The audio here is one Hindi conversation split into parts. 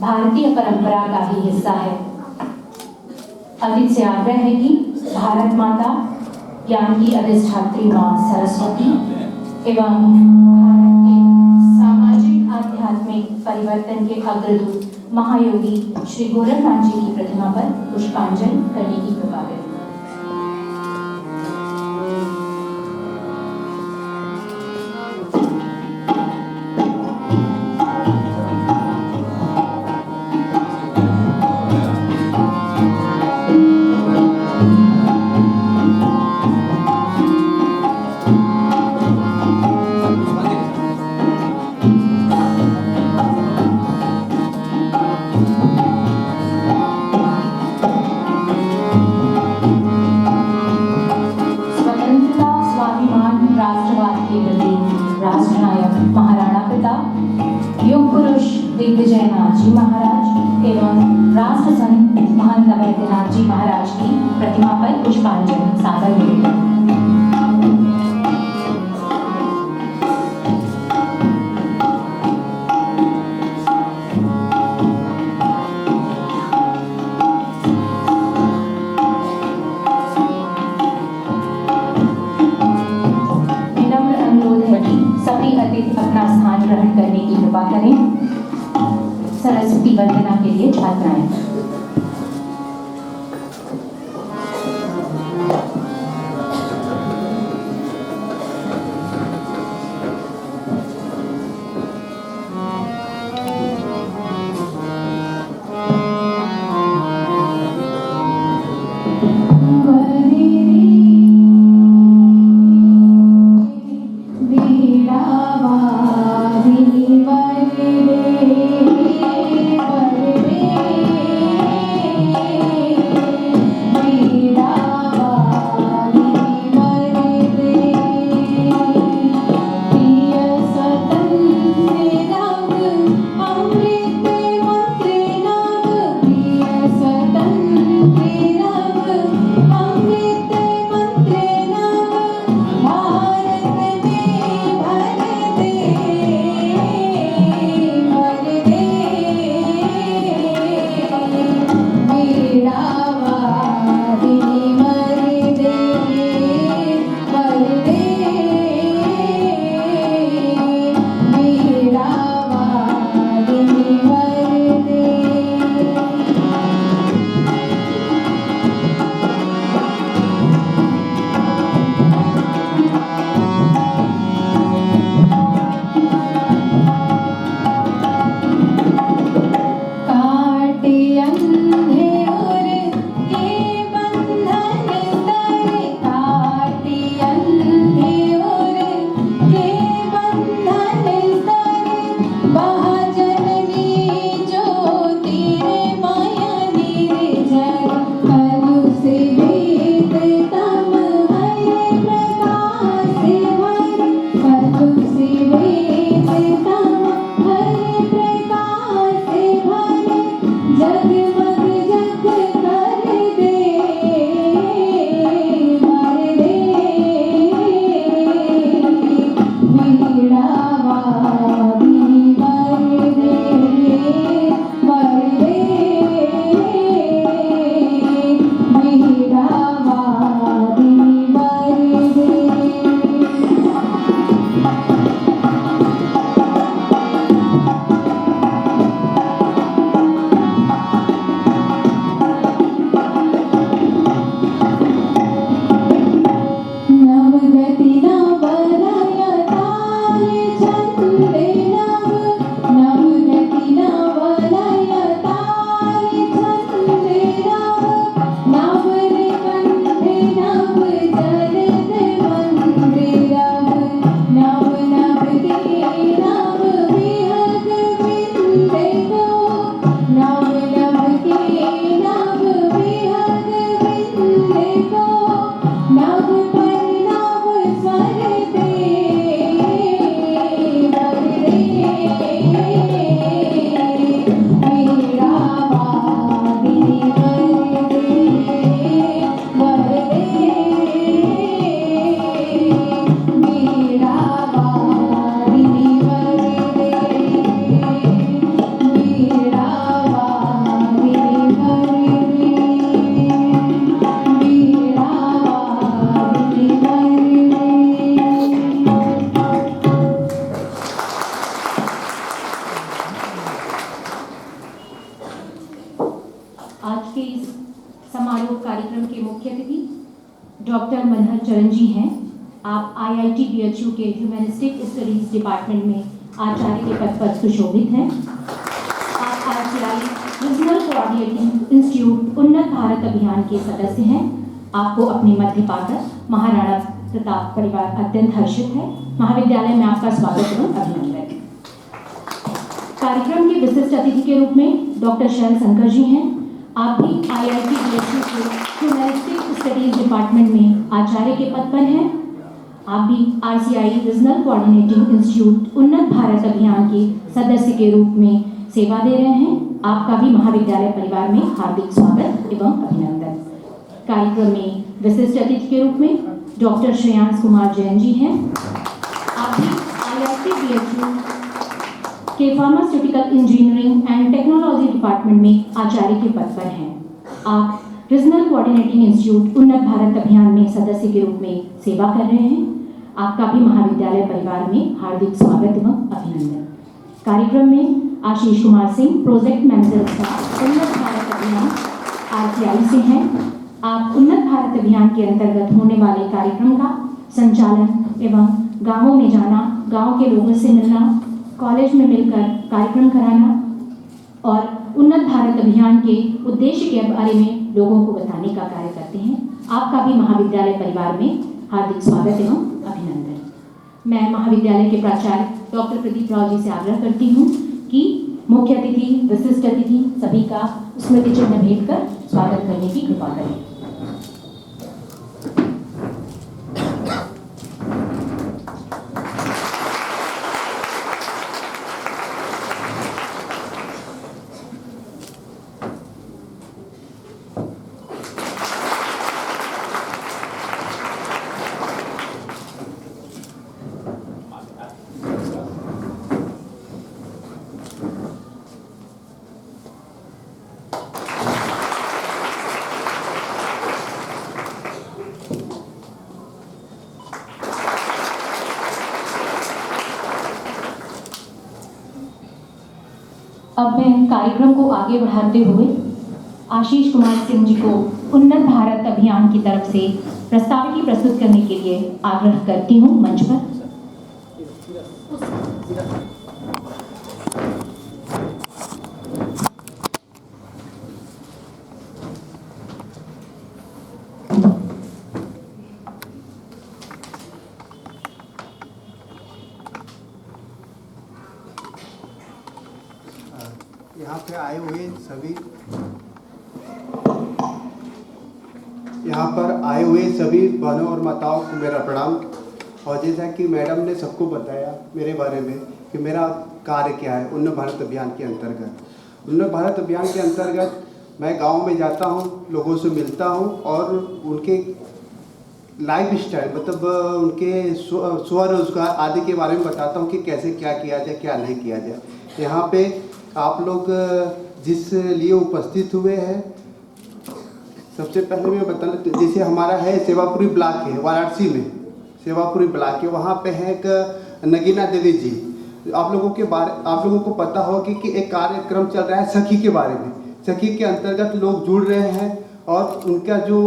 भारतीय परंपरा का ही हिस्सा है। अतिथि से आग्रह है कि भारत माता, ज्ञान की अधिष्ठात्री मां सरस्वती एवं भारत के सामाजिक आध्यात्मिक परिवर्तन के अग्रदूत महायोगी श्री गोरखनाथ जी की प्रतिमा पर पुष्पांजलि करने की कृपा करें। युग पुरुष दिग्विजयनाथ जी महाराज एवं राष्ट्र संत महंत वैद्यनाथ जी महाराज की प्रतिमा पर पुष्पांजलि सादर करें। सभी अतिथि अपना स्थान ग्रहण करने की कृपा करें। सरस्वती वंदना के लिए छात्राएं। के इस समारोह कार्यक्रम के मुख्य अतिथि डॉक्टर मनहर चरण जी हैं। आप IIT BHU के ह्यूमैनिस्टिक स्टडीज डिपार्टमेंट में आचार्य के पद पर सुशोभित हैं। आप RCI रीजनल कोऑर्डिनेटिंग इंस्टीट्यूट उन्नत भारत अभियान के सदस्य हैं। आपको अपने मध्य पाकर महाराणा प्रताप परिवार अत्यंत हर्षित है। महाविद्यालय में आपका स्वागत एवं अभिनंदन। कार्यक्रम के विशिष्ट अतिथि के रूप में डॉक्टर शैल शंकर जी हैं। आप भी IIT BHU के ह्यूमैनिस्टिक स्टडीज डिपार्टमेंट में आचार्य के पद पर हैं। आप भी RCI रीजनल कोऑर्डिनेटिंग इंस्टीट्यूट उन्नत भारत अभियान के सदस्य के रूप में सेवा दे रहे हैं। आपका भी महाविद्यालय परिवार में हार्दिक स्वागत एवं अभिनंदन। कार्यक्रम में विशिष्ट अतिथि के रूप में डॉक्टर श्रेयांश कुमार जैन जी हैं। आप भी IIT BHU के pharmaceutical engineering and technology department में आचार्य के पद पर हैं। आप रीजनल कोऑर्डिनेटिंग इंस्टीट्यूट उन्नत भारत अभियान में सदस्य के रूप में सेवा कर रहे हैं। आपका भी महाविद्यालय परिवार में हार्दिक स्वागत एवं अभिनंदन। कार्यक्रम में आशीष कुमार सिंह प्रोजेक्ट मैनेजर उन्नत भारत अभियान RCI से हैं। आप उन्नत भारत अभियान के अंतर्गत होने वाले कार्यक्रम का संचालन एवं गांवों में जाना, गांव के लोगों से मिलना, कॉलेज में मिलकर कार्यक्रम कराना और उन्नत भारत अभियान के उद्देश्य के बारे में लोगों को बताने का कार्य करते हैं। आपका भी महाविद्यालय परिवार में हार्दिक स्वागत एवं अभिनंदन। मैं महाविद्यालय के प्राचार्य डॉक्टर प्रदीप राव जी से आग्रह करती हूँ कि मुख्य अतिथि, विशिष्ट अतिथि सभी का स्मृति चिन्ह भेंट कर स्वागत करने की कृपा करें। अब मैं कार्यक्रम को आगे बढ़ाते हुए आशीष कुमार सिंह जी को उन्नत भारत अभियान की तरफ से प्रस्ताविकी प्रस्तुत करने के लिए आग्रह करती हूँ मंच पर। यहाँ पे आए हुए सभी बहनों और माताओं को मेरा प्रणाम। और जैसा कि मैडम ने सबको बताया मेरे बारे में कि मेरा कार्य क्या है उन्नत भारत अभियान के अंतर्गत। उन्नत भारत अभियान के अंतर्गत मैं गांव में जाता हूँ, लोगों से मिलता हूँ और उनके लाइफ स्टाइल मतलब उनके स्वरोजगार आदि के बारे में बताता हूँ कि कैसे क्या किया जाए, क्या नहीं किया जाए। यहाँ पे आप लोग जिस लिए उपस्थित हुए हैं, सबसे पहले मैं बताना, जैसे हमारा है सेवापुरी ब्लॉक है वाराणसी में, सेवापुरी ब्लॉक है, वहाँ पे है एक नगीना देवी जी। आप लोगों को पता हो कि एक कार्यक्रम चल रहा है सखी के बारे में। सखी के अंतर्गत लोग जुड़ रहे हैं और उनका जो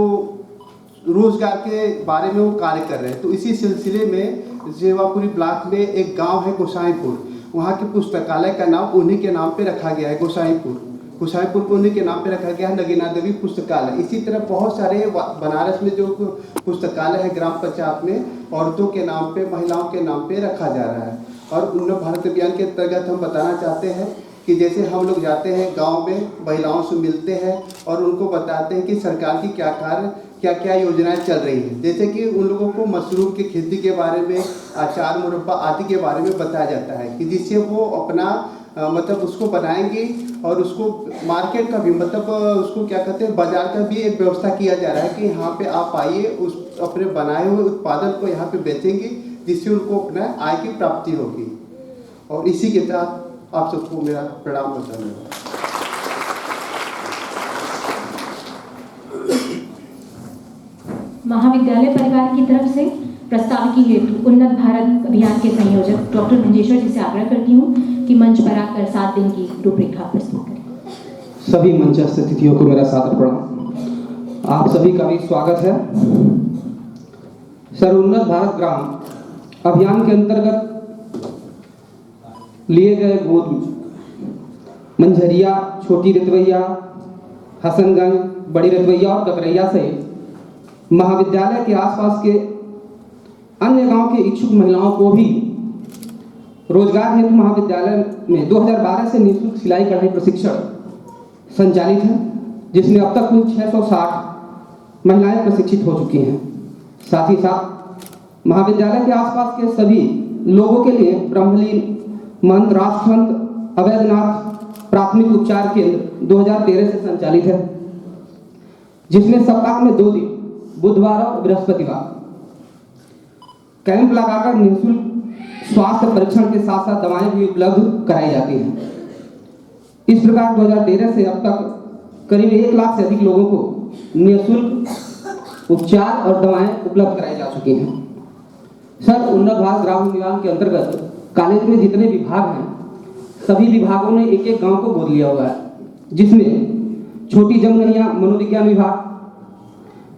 रोजगार के बारे में वो कार्य कर रहे हैं। तो इसी सिलसिले में सेवापुरी ब्लॉक में एक गाँव है गोसाईपुर, वहाँ के पुस्तकालय का नाम उन्हीं के नाम पे रखा गया है। गोसाईपुर को उन्हीं के नाम पे रखा गया है नगीना देवी पुस्तकालय। इसी तरह बहुत सारे बनारस में जो पुस्तकालय है ग्राम पंचायत में औरतों के नाम पे, महिलाओं के नाम पे रखा जा रहा है। और उन्नत भारत अभियान के अंतर्गत हम बताना चाहते हैं कि जैसे हम लोग जाते हैं गाँव में, महिलाओं से मिलते हैं और उनको बताते हैं कि सरकार की क्या क्या योजनाएं चल रही हैं। जैसे कि उन लोगों को मशरूम की खेती के बारे में, अचार मुरब्बा आदि के बारे में बताया जाता है कि जिससे वो अपना मतलब उसको बनाएंगे और उसको मार्केट का भी मतलब उसको क्या कहते हैं बाजार का भी एक व्यवस्था किया जा रहा है कि यहाँ पे आप आइए, उस अपने बनाए हुए उत्पादन को यहाँ पे बेचेंगे जिससे उनको अपना आय की प्राप्ति होगी। और इसी के साथ आप सबको मेरा प्रणाम बताना है। महाविद्यालय परिवार की तरफ से प्रस्ताविकी हेतु उन्नत भारत अभियान के संयोजक डॉक्टर मंजेश्वर जी से आग्रह करती हूँ कि मंच पर आकर 7 दिन की रूपरेखा प्रस्तुत करें। सभी मंचस्थ अतिथियों को मेरा सादर प्रणाम। आप सभी का भी स्वागत है। सर, उन्नत भारत ग्राम अभियान के अंतर्गत लिए गए गोद मंझरिया, छोटी रतवैया, हसनगंज, बड़ी रतवैया और ककरैया सहित महाविद्यालय के आसपास के अन्य गांव के इच्छुक महिलाओं को भी रोजगार हेतु महाविद्यालय में 2012 से निःशुल्क सिलाई कढ़ाई प्रशिक्षण संचालित है, जिसमें अब तक कुल 660 महिलाएं प्रशिक्षित हो चुकी हैं। साथ ही साथ महाविद्यालय के आसपास के सभी लोगों के लिए ब्रह्मलीन, मंत्र, राष्ट्रंत, अवैधनाथ प्राथमिक उपचार केंद्र 2013 से संचालित है, जिसमें सप्ताह में 2 दिन, बुधवार और बृहस्पतिवार, कैंप लगाकर निःशुल्क स्वास्थ्य परीक्षण के साथ साथ दवाएं भी उपलब्ध कराई जाती हैं। इस प्रकार 2013 से अब तक करीब 1 लाख से अधिक लोगों को निःशुल्क उपचार और दवाएं उपलब्ध कराई जा चुकी हैं। सर, उन्नत भारत ग्राम अभियान के अंतर्गत कॉलेज में जितने विभाग हैं, सभी विभागों ने एक एक गांव को गोद लिया हुआ है, जिसमें छोटी जमुनैया मनोविज्ञान विभाग,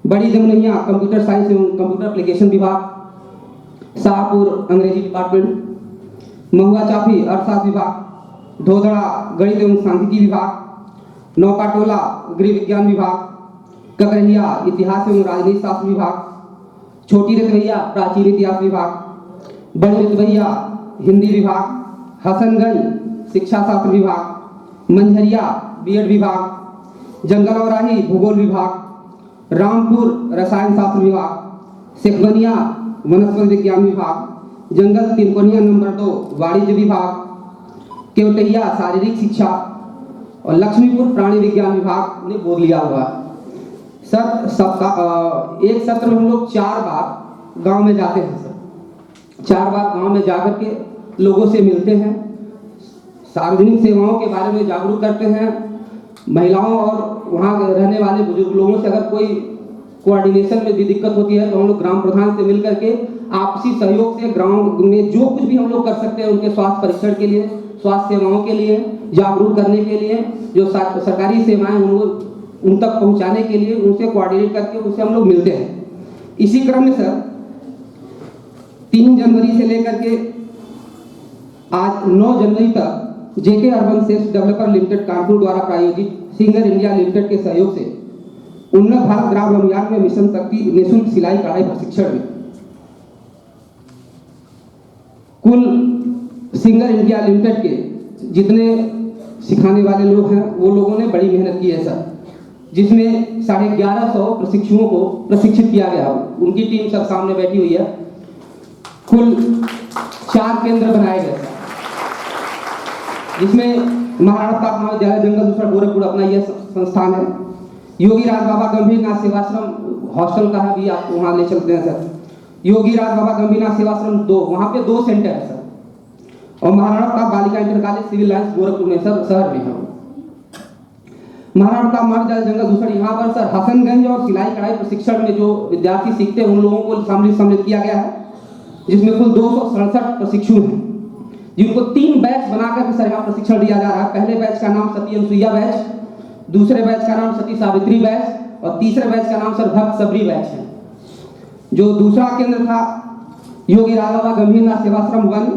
बड़ी जमुनैया कंप्यूटर साइंस एवं कंप्यूटर एप्लीकेशन विभाग, शाहपुर अंग्रेजी डिपार्टमेंट, महुआ चाफी अर्थशास्त्र विभाग, धोधड़ा गणित एवं सांख्यिकी विभाग, नौकाटोला गृह विज्ञान विभाग, ककरहिया इतिहास एवं राजनीति शास्त्र विभाग, छोटी रतवैया प्राचीन इतिहास विभाग, बड़ी रतवैया हिंदी विभाग, हसनगंज शिक्षा शास्त्र विभाग, मंझरिया बीएड विभाग, जंगल और राही भूगोल विभाग, रामपुर रसायन शास्त्र विभाग, शेखबनिया वनस्पति विज्ञान विभाग, जंगल तिनकोनिया नंबर 2 वाणिज्य विभाग, केवटैया शारीरिक शिक्षा और लक्ष्मीपुर प्राणी विज्ञान विभाग ने गोद लिया हुआ है। सर, सबका एक सत्र में हम लोग 4 बार गांव में जाते हैं। सर, 4 बार गांव में जाकर के लोगों से मिलते हैं, सार्वजनिक सेवाओं के बारे में जागरूक करते हैं। महिलाओं और वहाँ रहने वाले बुजुर्ग लोगों से अगर कोई कोऑर्डिनेशन में भी दिक्कत होती है तो हम लोग ग्राम प्रधान से मिल करके आपसी सहयोग से ग्राम में जो कुछ भी हम लोग कर सकते हैं उनके स्वास्थ्य परीक्षण के लिए, स्वास्थ्य सेवाओं के लिए जागरूक करने के लिए, जो सरकारी सेवाएं उन तक पहुंचाने के लिए उनसे कोऑर्डिनेट करके उनसे हम लोग मिलते हैं। इसी क्रम में सर 3 जनवरी से लेकर के आज 9 जनवरी तक JK urban sales developer limited Kanpur द्वारा प्रायोजित सिंगर इंडिया लिमिटेड के सहयोग से उन्नत भारत ग्राम अभियान में मिशन शक्ति निःशुल्क सिलाई कढ़ाई प्रशिक्षण में कुल सिंगर इंडिया लिमिटेड के जितने सिखाने वाले लोग हैं वो लोगों ने बड़ी मेहनत की है सर, जिसमें 1150 प्रशिक्षुओं को प्रशिक्षित किया गया। उनकी टीम सब सामने बैठी हुई है। कुल 4 केंद्र बनाए गए सर, जिसमें महाराणा प्रताप महाविद्यालय जंगल दूसरा गोरखपुर अपना यह संस्थान है। योगी राज बाबा गंभीरनाथ सेवाश्रम हॉस्टल का है, भी आप वहाँ ले चलते हैं सर। योगी राज बाबा गंभीरनाथ सेवाश्रम 2, वहाँ पे 2 सेंटर है सर। और महाराणा प्रताप बालिका inter college civil lines Gorakhpur में सर, शहर में है। महाराणा प्रताप महाविद्यालय जंगल दूसरा, यहाँ पर सर हसनगंज और सिलाई कढ़ाई प्रशिक्षण में जो विद्यार्थी सीखते हैं उन लोगों को सम्मिलित किया गया है, जिसमें कुल 267 प्रशिक्षु हैं, जिनको 3 बैच बनाकर सर यहाँ प्रशिक्षण दिया जा रहा है। पहले बैच का नाम सती अनुसुईया बैच, दूसरे बैच का नाम सती सावित्री बैच और तीसरे बैच का नाम सर भक्त सबरी बैच है। जो दूसरा केंद्र था योगी राज बाबा गंभीरनाथ सेवाश्रम 1,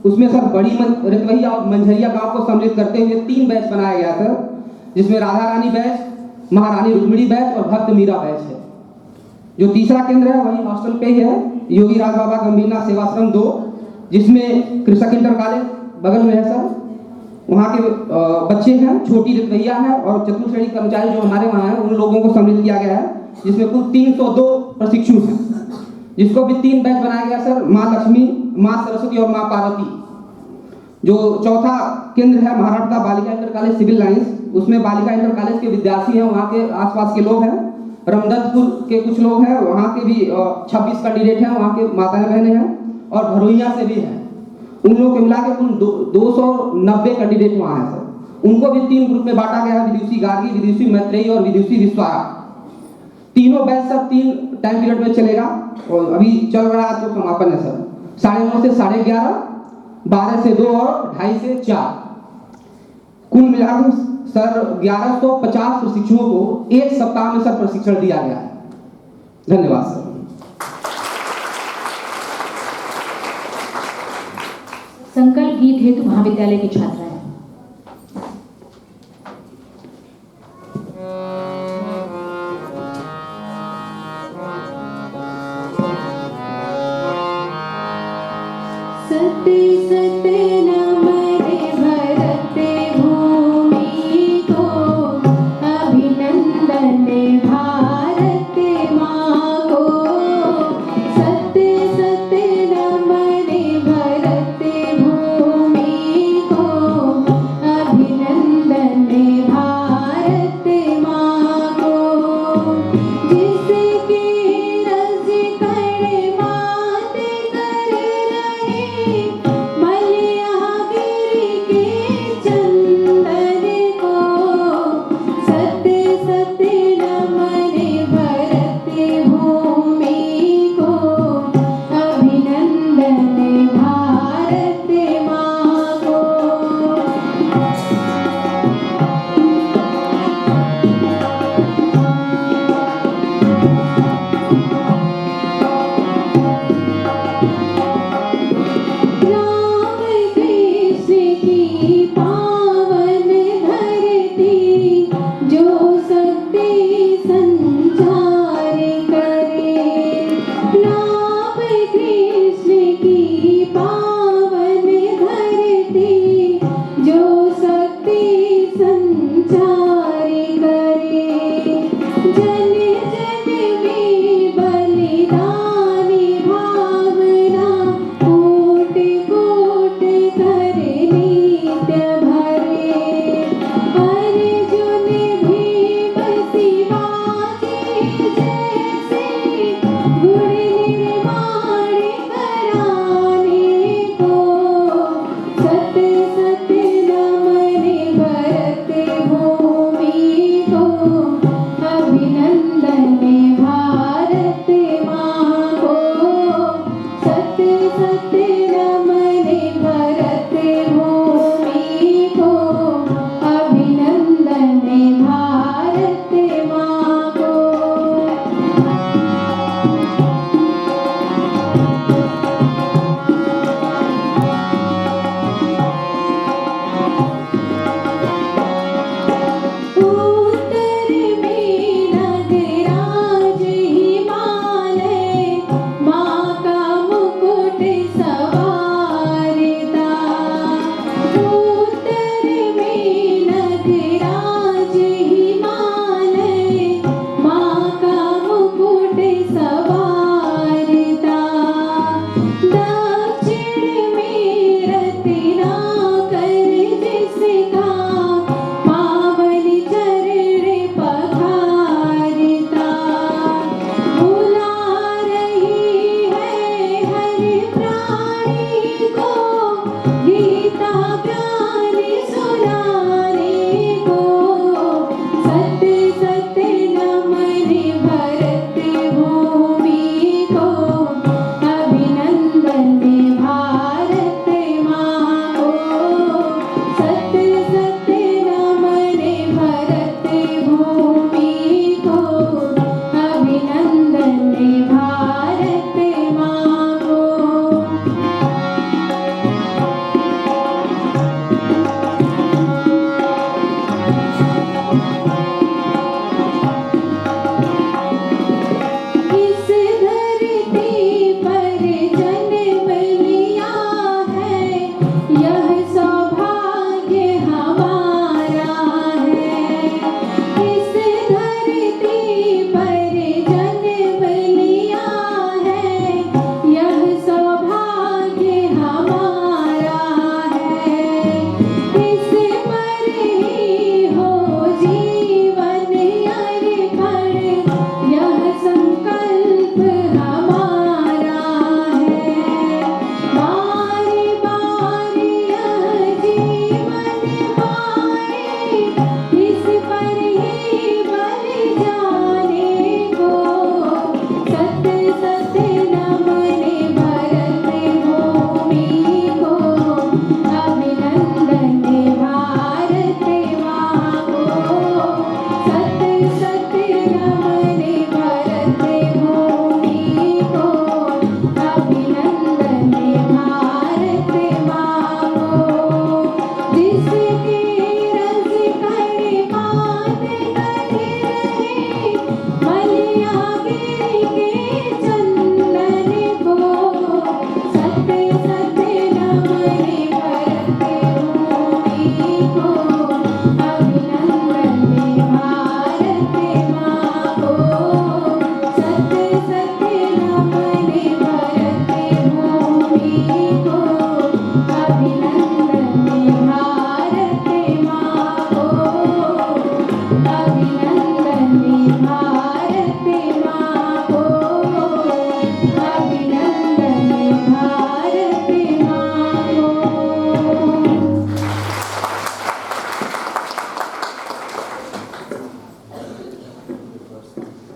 उसमें सर बड़ी रतवैया और मंझरिया गांव को सम्मिलित करते हुए 3 बैच बनाया गया सर, जिसमें राधा रानी बैच, महारानी रुक्मिणी बैच और भक्त मीरा बैच है। जो तीसरा केंद्र है वही हॉस्टल पे ही है, योगी राज बाबा गंभीरनाथ सेवाश्रम 2, जिसमें कृषक इंटर कॉलेज बगल में है सर। वहाँ के बच्चे हैं, छोटी रतवैया है और चतुर्थ श्रेणी कर्मचारी जो हमारे वहाँ हैं उन लोगों को सम्मिलित किया गया है, जिसमें कुल 302 प्रशिक्षु हैं, जिसको भी 3 बैच बनाया गया सर, माँ लक्ष्मी, माँ सरस्वती और माँ पार्वती। जो चौथा केंद्र है महाराणा प्रताप बालिका इंटर कॉलेज सिविल लाइन्स, उसमें बालिका इंटर कॉलेज के विद्यार्थी हैं, वहाँ के आसपास के लोग हैं। रमदत्तपुर के कुछ लोग हैं, वहाँ के भी 26 कैंडिडेट हैं, वहाँ के माताएं बहनें हैं और भरोइया से भी हैं। उन लोगों को मिला के कुल 290 कैंडिडेट वहाँ हैं सर। उनको भी 3 ग्रुप में बांटा गया है, विदुषी गार्गी, विदुषी मैत्रेयी और विदुषी विश्वारा। तीनों बैच सर 3 टाइम पीरियड में चलेगा और अभी चल रहा है तो समापन है सर 9:30 से 11:30, 12 से 2 और 2:30 से 4। कुल मिलाकर सर 1150 प्रशिक्षुओं को एक सप्ताह में सर प्रशिक्षण दिया गया है। धन्यवाद सर। संकल्प गीत हेतु महाविद्यालय की छात्राएं। सत्य सत्य नमने भरते भूमि को, अभिनंदन भारत माँ को। सत्य सत्य नमने भरते भूमि को,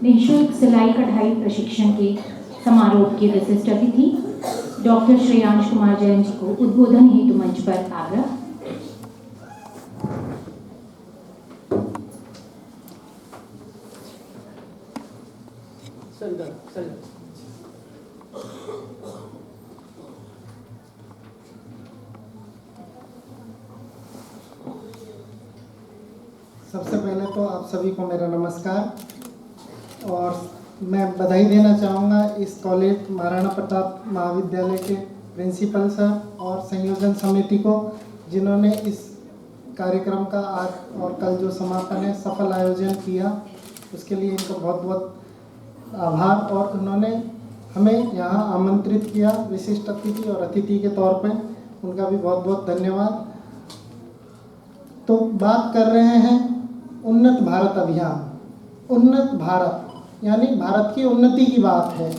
निःशुल्क सिलाई कढ़ाई प्रशिक्षण के समारोह के विशिष्ट अतिथि डॉक्टर श्रेयांश कुमार जैन जी को उद्बोधन हेतु मंच पर आग्रह। सबसे पहले तो आप सभी को मेरा नमस्कार और मैं बधाई देना चाहूँगा इस कॉलेज महाराणा प्रताप महाविद्यालय के प्रिंसिपल सर और संयोजन समिति को, जिन्होंने इस कार्यक्रम का आज और कल जो समापन है सफल आयोजन किया, उसके लिए इनका बहुत बहुत आभार। और उन्होंने हमें यहाँ आमंत्रित किया विशिष्ट अतिथि और अतिथि के तौर पर, उनका भी बहुत बहुत धन्यवाद। तो बात कर रहे हैं उन्नत भारत अभियान। उन्नत भारत यानी भारत की उन्नति की बात है।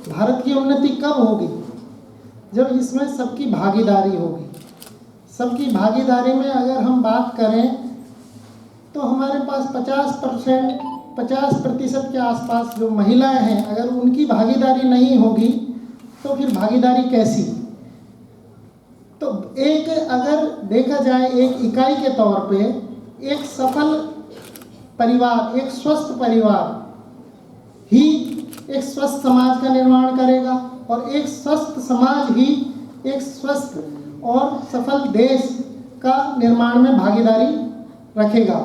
भारत की उन्नति कब होगी? जब इसमें सबकी भागीदारी होगी। सबकी भागीदारी में अगर हम बात करें तो हमारे पास 50% के आसपास जो महिलाएं हैं, अगर उनकी भागीदारी नहीं होगी तो फिर भागीदारी कैसी? तो एक अगर देखा जाए एक इकाई के तौर पे, एक सफल परिवार, एक स्वस्थ परिवार ही एक स्वस्थ समाज का निर्माण करेगा और एक स्वस्थ समाज ही एक स्वस्थ और सफल देश का निर्माण में भागीदारी रखेगा।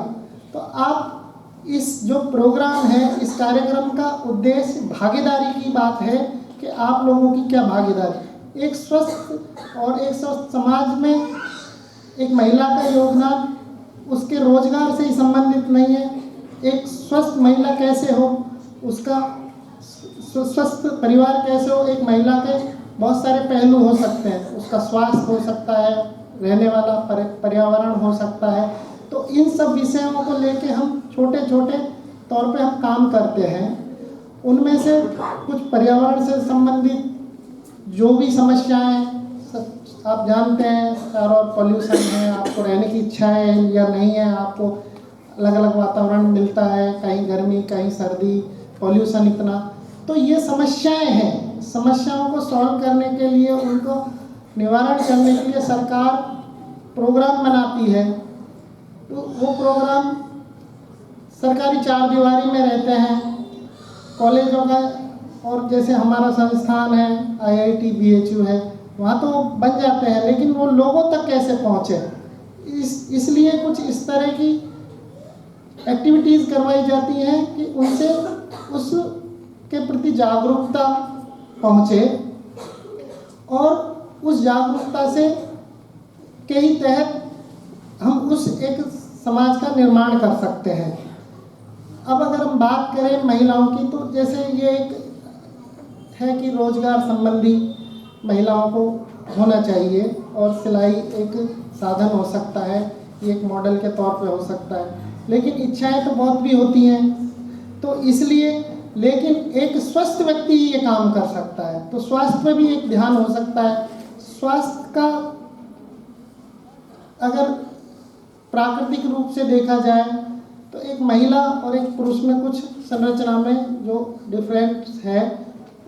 तो आप इस जो प्रोग्राम है, इस कार्यक्रम का उद्देश्य भागीदारी की बात है कि आप लोगों की क्या भागीदारी। एक स्वस्थ और एक स्वस्थ समाज में एक महिला का योगदान उसके रोजगार से ही संबंधित नहीं है। एक स्वस्थ महिला कैसे हो, उसका स्वस्थ परिवार कैसे हो, एक महिला के बहुत सारे पहलू हो सकते हैं। उसका स्वास्थ्य हो सकता है, रहने वाला पर्यावरण हो सकता है। तो इन सब विषयों को लेके हम छोटे छोटे तौर पे हम काम करते हैं। उनमें से कुछ पर्यावरण से संबंधित जो भी समस्याएं आप जानते हैं, चारों ओर पॉल्यूशन है, आपको रहने की इच्छा है या नहीं है, आपको अलग अलग वातावरण मिलता है, कहीं गर्मी कहीं सर्दी, पॉल्यूशन इतना। तो ये समस्याएं हैं। समस्याओं को सॉल्व करने के लिए, उनको निवारण करने के लिए सरकार प्रोग्राम बनाती है। तो वो प्रोग्राम सरकारी चार दीवारी में रहते हैं कॉलेजों का, और जैसे हमारा संस्थान है IIT BHU है, वहाँ तो बन जाते हैं, लेकिन वो लोगों तक कैसे पहुँचे, इसलिए कुछ इस तरह की एक्टिविटीज़ करवाई जाती हैं कि उनसे उसके प्रति जागरूकता पहुँचे और उस जागरूकता से के ही तहत हम उस एक समाज का निर्माण कर सकते हैं। अब अगर हम बात करें महिलाओं की, तो जैसे ये एक है कि रोजगार संबंधी महिलाओं को होना चाहिए और सिलाई एक साधन हो सकता है, एक मॉडल के तौर पे हो सकता है, लेकिन इच्छाएं तो बहुत भी होती हैं। तो इसलिए, लेकिन एक स्वस्थ व्यक्ति ही ये काम कर सकता है। तो स्वास्थ्य पे भी एक ध्यान हो सकता है। स्वास्थ्य का अगर प्राकृतिक रूप से देखा जाए तो एक महिला और एक पुरुष में कुछ संरचना में जो डिफरेंस है,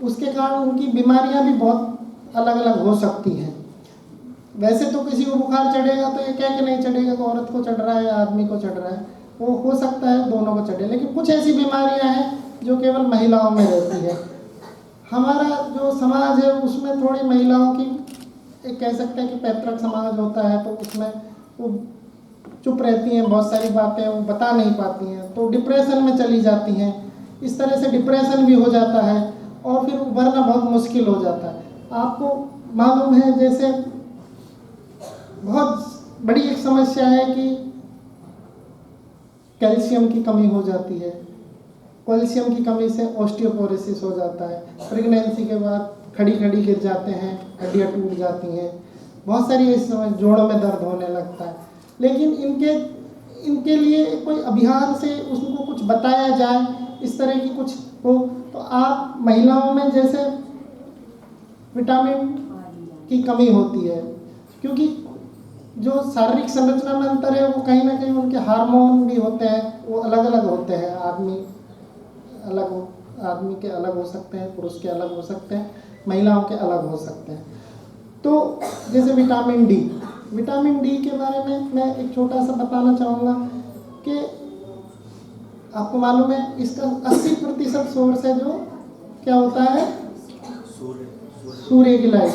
उसके कारण उनकी बीमारियां भी बहुत अलग अलग हो सकती हैं। वैसे तो किसी को बुखार चढ़ेगा तो ये कह के नहीं चढ़ेगा कि औरत को चढ़ रहा है या आदमी को चढ़ रहा है, वो हो सकता है दोनों को चढ़े, लेकिन कुछ ऐसी बीमारियां हैं जो केवल महिलाओं में रहती है। हमारा जो समाज है उसमें थोड़ी महिलाओं की एक कह सकते हैं कि पैतृक समाज होता है, तो उसमें वो चुप रहती हैं, बहुत सारी बातें वो बता नहीं पाती हैं, तो डिप्रेशन में चली जाती हैं। इस तरह से डिप्रेशन भी हो जाता है और फिर उभरना बहुत मुश्किल हो जाता है। आपको मालूम है, जैसे बहुत बड़ी एक समस्या है कि कैल्शियम की कमी हो जाती है। कैल्शियम की कमी से ऑस्टियोपोरोसिस हो जाता है। प्रेगनेंसी के बाद खड़ी खड़ी गिर जाते हैं, हड्डियाँ टूट जाती हैं, बहुत सारी इस समय जोड़ों में दर्द होने लगता है। लेकिन इनके लिए कोई अभियान से उसको कुछ बताया जाए, इस तरह की कुछ हो, तो आप महिलाओं में जैसे विटामिन की कमी होती है, क्योंकि जो शारीरिक संरचना में अंतर है वो कहीं ना कहीं उनके हार्मोन भी होते हैं, वो अलग अलग होते हैं। आदमी आदमी के अलग हो सकते हैं, पुरुष के अलग हो सकते हैं, महिलाओं के अलग हो सकते हैं। तो जैसे विटामिन डी के बारे में मैं एक छोटा सा बताना चाहूँगा कि आपको मालूम है इसका 80% सोर्स है जो क्या होता है, सूर्य की लाइट।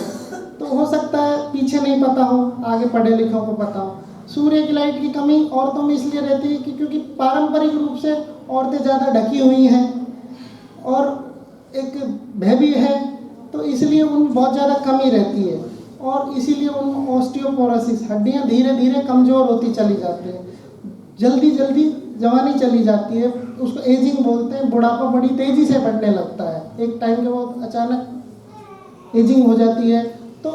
तो हो सकता है पीछे नहीं पता हो, आगे पढ़े लिखों को पता हो। सूर्य की लाइट की कमी औरतों में इसलिए रहती है कि क्योंकि पारंपरिक रूप से औरतें ज़्यादा ढकी हुई हैं और एक भय भी है, तो इसलिए उनमें बहुत ज़्यादा कमी रहती है और इसीलिए उन ऑस्टियोपोरोसिस, हड्डियाँ धीरे धीरे कमज़ोर होती चली जाती हैं, जल्दी जल्दी जवानी चली जाती है, उसको एजिंग बोलते हैं। बुढ़ापा बड़ी तेज़ी से बढ़ने लगता है, एक टाइम के बाद अचानक एजिंग हो जाती है। तो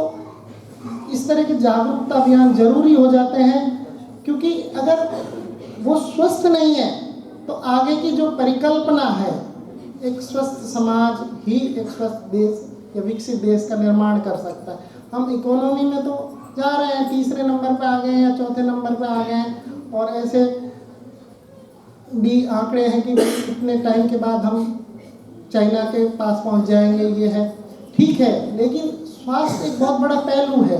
इस तरह के जागरूकता अभियान जरूरी हो जाते हैं, क्योंकि अगर वो स्वस्थ नहीं है तो आगे की जो परिकल्पना है, एक स्वस्थ समाज ही एक स्वस्थ देश या विकसित देश का निर्माण कर सकता है। हम इकोनॉमी में तो जा रहे हैं, तीसरे नंबर पे आ गए हैं या चौथे नंबर पे आ गए हैं, और ऐसे भी आंकड़े हैं कि इतने टाइम के बाद हम चाइना के पास पहुंच जाएंगे। ये है ठीक है, लेकिन स्वास्थ्य एक बहुत बड़ा पहलू है।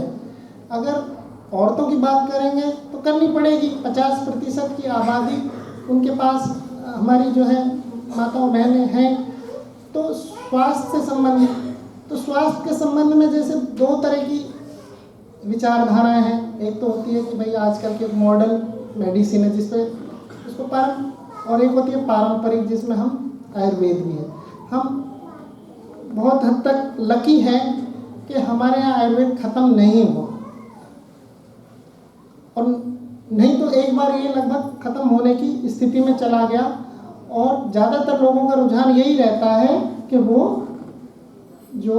अगर औरतों की बात करेंगे तो करनी पड़ेगी, 50% की आबादी उनके पास हमारी जो है माताओं बहनें हैं। तो स्वास्थ्य से संबंधित, तो स्वास्थ्य के संबंध में जैसे 2 तरह की विचारधाराएं हैं। एक तो होती है कि भाई आजकल के मॉडर्न मेडिसिन है जिसपे उसको और एक होती है पारंपरिक जिसमें हम आयुर्वेद भी है। हम बहुत हद तक लकी हैं कि हमारे यहाँ आयुर्वेद ख़त्म नहीं हुआ, और नहीं तो एक बार ये लगभग ख़त्म होने की स्थिति में चला गया। और ज़्यादातर लोगों का रुझान यही रहता है कि वो जो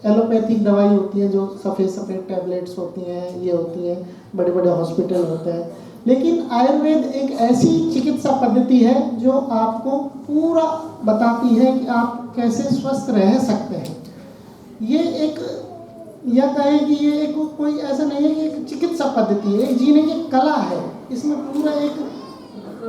एलोपैथिक दवाई होती है, जो सफ़ेद टैबलेट्स होती हैं, ये होती हैं, बड़े बड़े हॉस्पिटल होते हैं। लेकिन आयुर्वेद एक ऐसी चिकित्सा पद्धति है जो आपको पूरा बताती है कि आप कैसे स्वस्थ रह सकते हैं। ये एक, या कहें कि ये एक कोई ऐसा नहीं है कि एक चिकित्सा पद्धति है, एक जीने की कला है। इसमें पूरा एक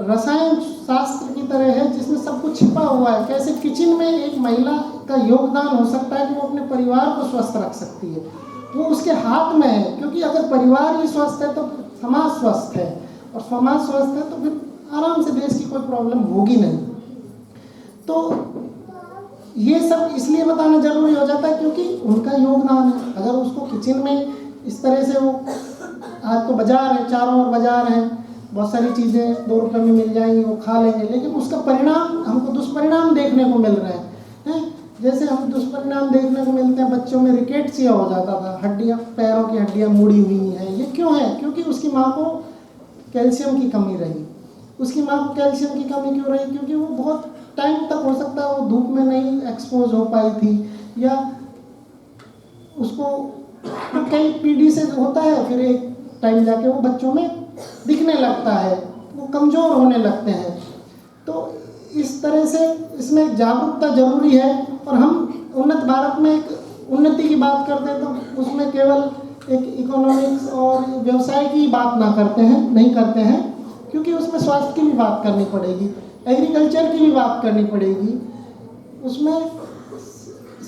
रसायन शास्त्र की तरह है जिसमें सब कुछ छिपा हुआ है। कैसे किचन में एक महिला का योगदान हो सकता है कि वो अपने परिवार को स्वस्थ रख सकती है, वो उसके हाथ में है। क्योंकि अगर परिवार ही स्वस्थ है तो समाज स्वस्थ है, और समाज स्वस्थ है तो फिर आराम से देश की कोई प्रॉब्लम होगी नहीं। तो ये सब इसलिए बताना जरूरी हो जाता है क्योंकि उनका योगदान है। अगर उसको किचन में इस तरह से, वो आज तो बाजार है, चारों ओर बाजार है, बहुत सारी चीज़ें 2 रुपये में मिल जाएंगी, वो खा लेंगे, लेकिन उसका परिणाम हमको दुष्परिणाम देखने को मिल रहे हैं। जैसे हम दुष्परिणाम देखने को मिलते हैं, बच्चों में रिकेट्सिया हो जाता था, हड्डियाँ, पैरों की हड्डियाँ मुड़ी हुई हैं। ये क्यों है? क्योंकि उसकी माँ को कैल्शियम की कमी रही। उसकी माँ को कैल्शियम की कमी क्यों रही? क्योंकि वो बहुत टाइम तक हो सकता है वो धूप में नहीं एक्सपोज हो पाई थी, या उसको कई पीढ़ी से होता है, फिर एक टाइम जाके वो बच्चों में दिखने लगता है, वो कमज़ोर होने लगते हैं। तो इस तरह से इसमें जागरूकता जरूरी है। और हम उन्नत भारत में एक उन्नति की बात करते हैं तो उसमें केवल एक इकोनॉमिक्स और व्यवसाय की बात नहीं करते हैं, क्योंकि उसमें स्वास्थ्य की भी बात करनी पड़ेगी, एग्रीकल्चर की भी बात करनी पड़ेगी, उसमें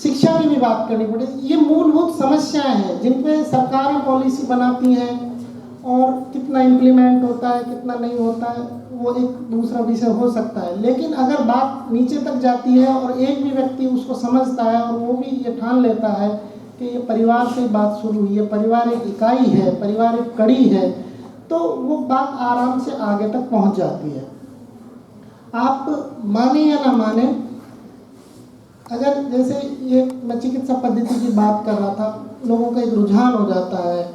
शिक्षा की भी बात करनी पड़ेगी। ये मूलभूत समस्याएं हैं जिन पे सरकारें पॉलिसी बनाती हैं, और कितना इम्प्लीमेंट होता है कितना नहीं होता है वो एक दूसरा विषय हो सकता है। लेकिन अगर बात नीचे तक जाती है और एक भी व्यक्ति उसको समझता है और वो भी ये ठान लेता है कि ये परिवार से बात शुरू हुई है, परिवार एक इकाई है, परिवार एक कड़ी है, तो वो बात आराम से आगे तक पहुंच जाती है। आप माने या ना माने, अगर जैसे ये मैं चिकित्सा पद्धति की बात कर रहा था, लोगों का एक रुझान हो जाता है।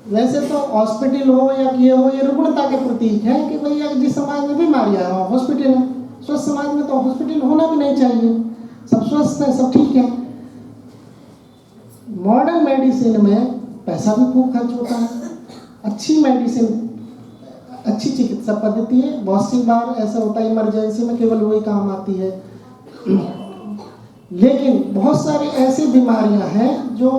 वैसे तो हॉस्पिटल हो या ये हो, ये रुग्णता के प्रतीक है कि भाई जिस समाज में बीमारियाँ हैं हॉस्पिटल है। स्वस्थ समाज में तो हॉस्पिटल होना भी नहीं चाहिए, सब स्वस्थ है, सब ठीक है। मॉडर्न मेडिसिन में पैसा भी खूब खर्च होता है। अच्छी मेडिसिन, अच्छी चिकित्सा पद्धति है, बहुत सी बार ऐसा होता है इमरजेंसी में केवल वही काम आती है। लेकिन बहुत सारी ऐसी बीमारियां हैं जो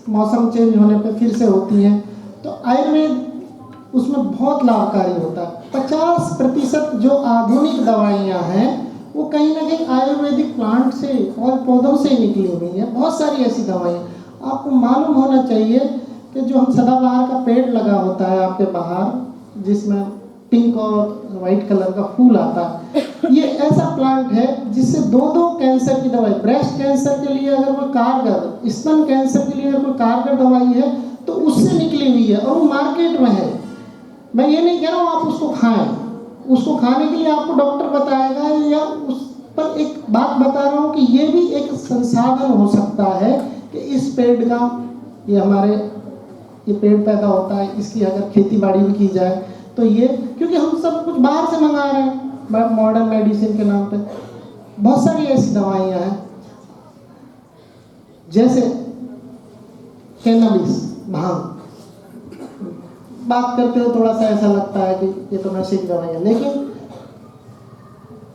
मौसम चेंज होने पर फिर से होती हैं, तो आयुर्वेद उसमें बहुत लाभकारी होता है। 50% जो आधुनिक दवाइयाँ आयुर्वेदिक प्लांट से और पौधों से निकली हुई है। बहुत सारी ऐसी दवाएं आपको मालूम होना चाहिए कि जो हम सदाबहार का पेड़ लगा होता है आपके बाहर, जिसमें पिंक और वाइट कलर का फूल आता है, ये ऐसा प्लांट है जिससे दो कैंसर की दवाई, ब्रेस्ट कैंसर के लिए अगर कोई कारगर, स्तन कैंसर के लिए अगर कोई कारगर दवाई है तो उससे निकली हुई है और वो मार्केट में है। मैं ये नहीं कह रहा हूँ आप उसको खाएं, उसको खाने के लिए आपको डॉक्टर बताएगा, या उस पर एक बात बता रहा हूँ कि ये भी एक संसाधन हो सकता है कि इस पेड़ का, ये हमारे ये पेड़ पैदा होता है, इसकी अगर खेती बाड़ी भी की जाए तो ये, क्योंकि हम सब कुछ बाहर से मंगा रहे हैं मॉडर्न मेडिसिन के नाम पे। बहुत सारी ऐसी दवाइयाँ हैं जैसे कैनाबिस, भांग, बात करते हो थोड़ा सा ऐसा लगता है कि ये तो नशे की दवाई है, लेकिन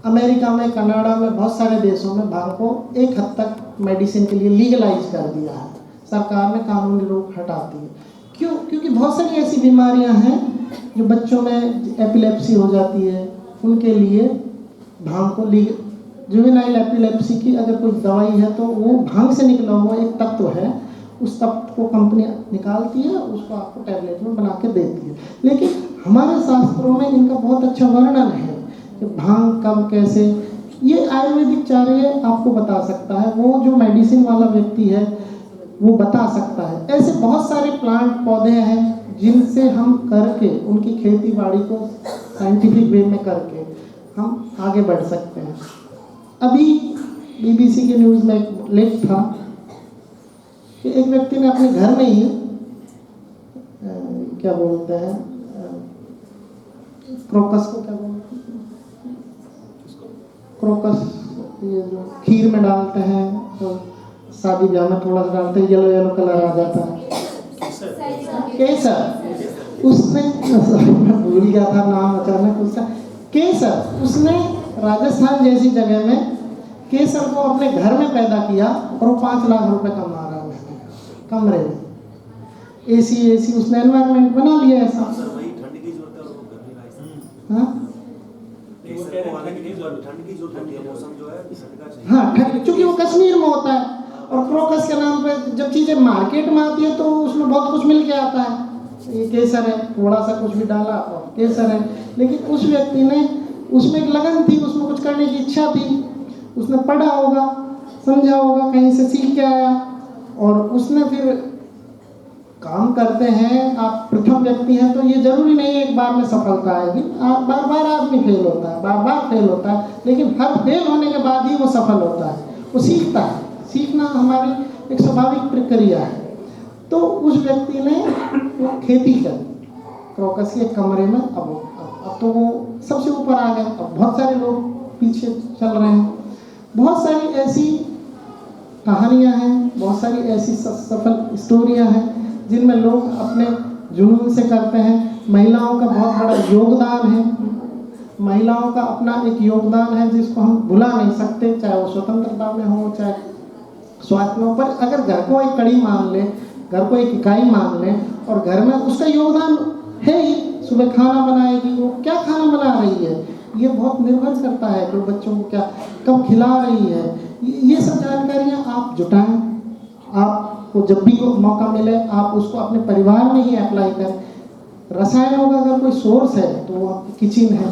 अमेरिका में, कनाडा में, बहुत सारे देशों में भांग को एक हद तक मेडिसिन के लिए लीगलाइज कर दिया है। सरकार ने कानूनी रोक हटा दी है। क्यों? क्योंकि बहुत सारी ऐसी बीमारियां हैं जो बच्चों में एपिलेप्सी हो जाती है, उनके लिए भांग को जुवेनाइल एपिलेप्सी की अगर कोई दवाई है तो वो भांग से निकला हुआ एक तत्व है, उस तत्व को कंपनी निकालती है, उसको आपको टैबलेट में बना के देती है। लेकिन हमारे शास्त्रों में इनका बहुत अच्छा वर्णन है कि भांग कब कैसे, ये आयुर्वेदिक चार्य आपको बता सकता है, वो जो मेडिसिन वाला व्यक्ति है वो बता सकता है। ऐसे बहुत सारे प्लांट पौधे हैं जिनसे हम करके, उनकी खेती बाड़ी को साइंटिफिक वे में करके हम आगे बढ़ सकते हैं। अभी BBC के न्यूज़ में एक लेख था कि एक व्यक्ति ने अपने घर में ही क्या बोलते हैं, क्रोकस को क्या बोलते हैं, क्रोकस, ये जो खीर में डालते हैं तो शादी ब्याह में थोड़ा सा डालते हैं, येलो येलो कलर आ जाता है, केसर। उसने, मैं भूल गया था नाम अचानक उसका, केसर। उसने राजस्थान जैसी जगह में केसर को अपने घर में पैदा किया और वो 5 लाख रुपए कमा रहा है उसने, कमरे में एसी उसने एनवायरनमेंट बना लिया ऐसा। ठंड की जरूरत है और गर्मी का, हाँ ठंड की जरूरत होती है, मौसम जो है ठंड का चाहिए। हाँ, ठंड, क्योंकि वो कश्मीर में होता है। और क्रोकस के नाम पे जब चीज़ें मार्केट में आती है तो उसमें बहुत कुछ मिल के आता है, ये केसर है, थोड़ा सा कुछ भी डाला और केसर है। लेकिन उस व्यक्ति ने, उसमें एक लगन थी, उसमें कुछ करने की इच्छा थी, उसने पढ़ा होगा, समझा होगा, कहीं से सीख के आया और उसने फिर काम करते हैं। आप प्रथम व्यक्ति हैं तो ये जरूरी नहीं है एक बार में सफलता आएगी, बार बार आदमी फेल होता है, बार बार फेल होता है, लेकिन हर फेल होने के बाद ही वो सफल होता है, वो सीखता है। सीखना हमारी एक स्वाभाविक प्रक्रिया है। तो उस व्यक्ति ने वो खेती कर क्रोकस के कमरे में, अब तो वो सबसे ऊपर आ गए, अब बहुत सारे लोग पीछे चल रहे हैं। बहुत सारी ऐसी कहानियाँ हैं, बहुत सारी ऐसी सफल स्टोरियाँ हैं जिनमें लोग अपने जुनून से करते हैं। महिलाओं का बहुत बड़ा योगदान है, महिलाओं का अपना एक योगदान है जिसको हम भुला नहीं सकते, चाहे वो स्वतंत्रता में हो, चाहे स्वास्थ्य में हो। पर अगर घर को एक कड़ी मान ले, घर को एक इकाई मान ले और घर में उसका योगदान है ही, सुबह खाना बनाएगी, वो क्या खाना बना रही है, ये बहुत निर्भर करता है कि बच्चों को क्या कब खिला रही है। ये सब जानकारियाँ आप जुटाएं, आपको जब भी मौका मिले आप उसको अपने परिवार में ही अप्लाई करें। रसायनों का अगर कोई सोर्स है तो वो आपकी किचन है,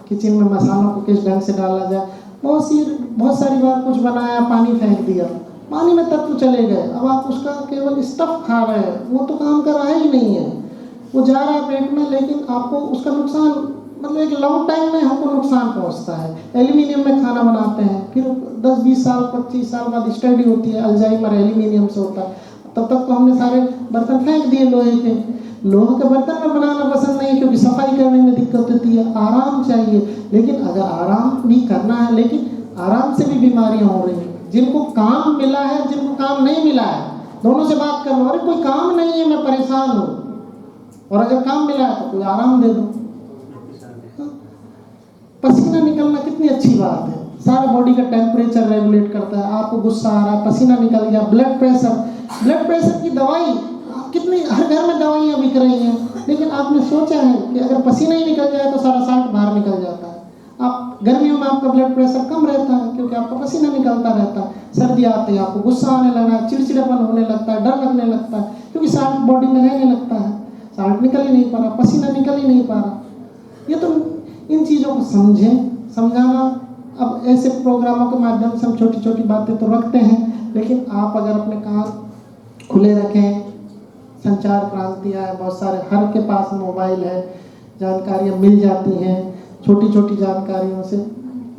किचन में मसालों को किस ढंग से डाला जाए। बहुत सारी बार कुछ बनाया, पानी फेंक दिया, पानी में तत्व चले गए, अब आप उसका केवल स्टफ खा रहे हैं, वो तो काम कर रहा ही नहीं है, वो जा रहा है पेट में, लेकिन आपको उसका नुकसान, मतलब एक लॉन्ग टाइम में हमको नुकसान पहुंचता है। एल्यूमिनियम में खाना बनाते हैं, फिर 10-20 साल 25 साल बाद स्टडी होती है, अल्जाइमर एल्यूमिनियम से होता है। तब तक तो हमने सारे बर्तन फेंक दिए लोहे के। लोहे के बर्तन में बनाना पसंद नहीं, क्योंकि सफाई करने में दिक्कत होती है, आराम चाहिए। लेकिन अगर आराम भी करना है, लेकिन आराम से भी बीमारियां हो रही हैं। जिनको काम मिला है, जिनको काम नहीं मिला है, दोनों से बात कर लो, अरे कोई काम नहीं है, मैं परेशान हूँ, और अगर काम मिला है तो कोई आराम दे दो। पसीना निकलना कितनी अच्छी बात है, सारा बॉडी का टेम्परेचर रेगुलेट करता है। आपको गुस्सा आ रहा है, पसीना निकल गया, ब्लड प्रेशर की दवाई, कितनी हर घर में दवाइयाँ बिक रही हैं, लेकिन आपने सोचा है कि अगर पसीना ही निकल जाए तो सारा साल्ट बाहर निकल जाता है। आप गर्मियों में आपका ब्लड प्रेशर कम रहता है क्योंकि आपका पसीना निकलता रहता है। सर्दी आते ही आपको गुस्सा आने लगा, चिड़चिड़ापन होने लगता है, डर लगने लगता है क्योंकि साल्ट बॉडी में रहने लगता है, साल्ट निकल ही नहीं पा रहा, पसीना निकल ही नहीं पा रहा। ये तो इन चीज़ों को समझें, समझाना। अब ऐसे प्रोग्रामों के माध्यम से हम छोटी छोटी बातें तो रखते हैं, लेकिन आप अगर अपने कान खुले रखें, संचार क्रांति है, बहुत सारे हर के पास मोबाइल है, जानकारियाँ मिल जाती हैं, छोटी छोटी जानकारियों से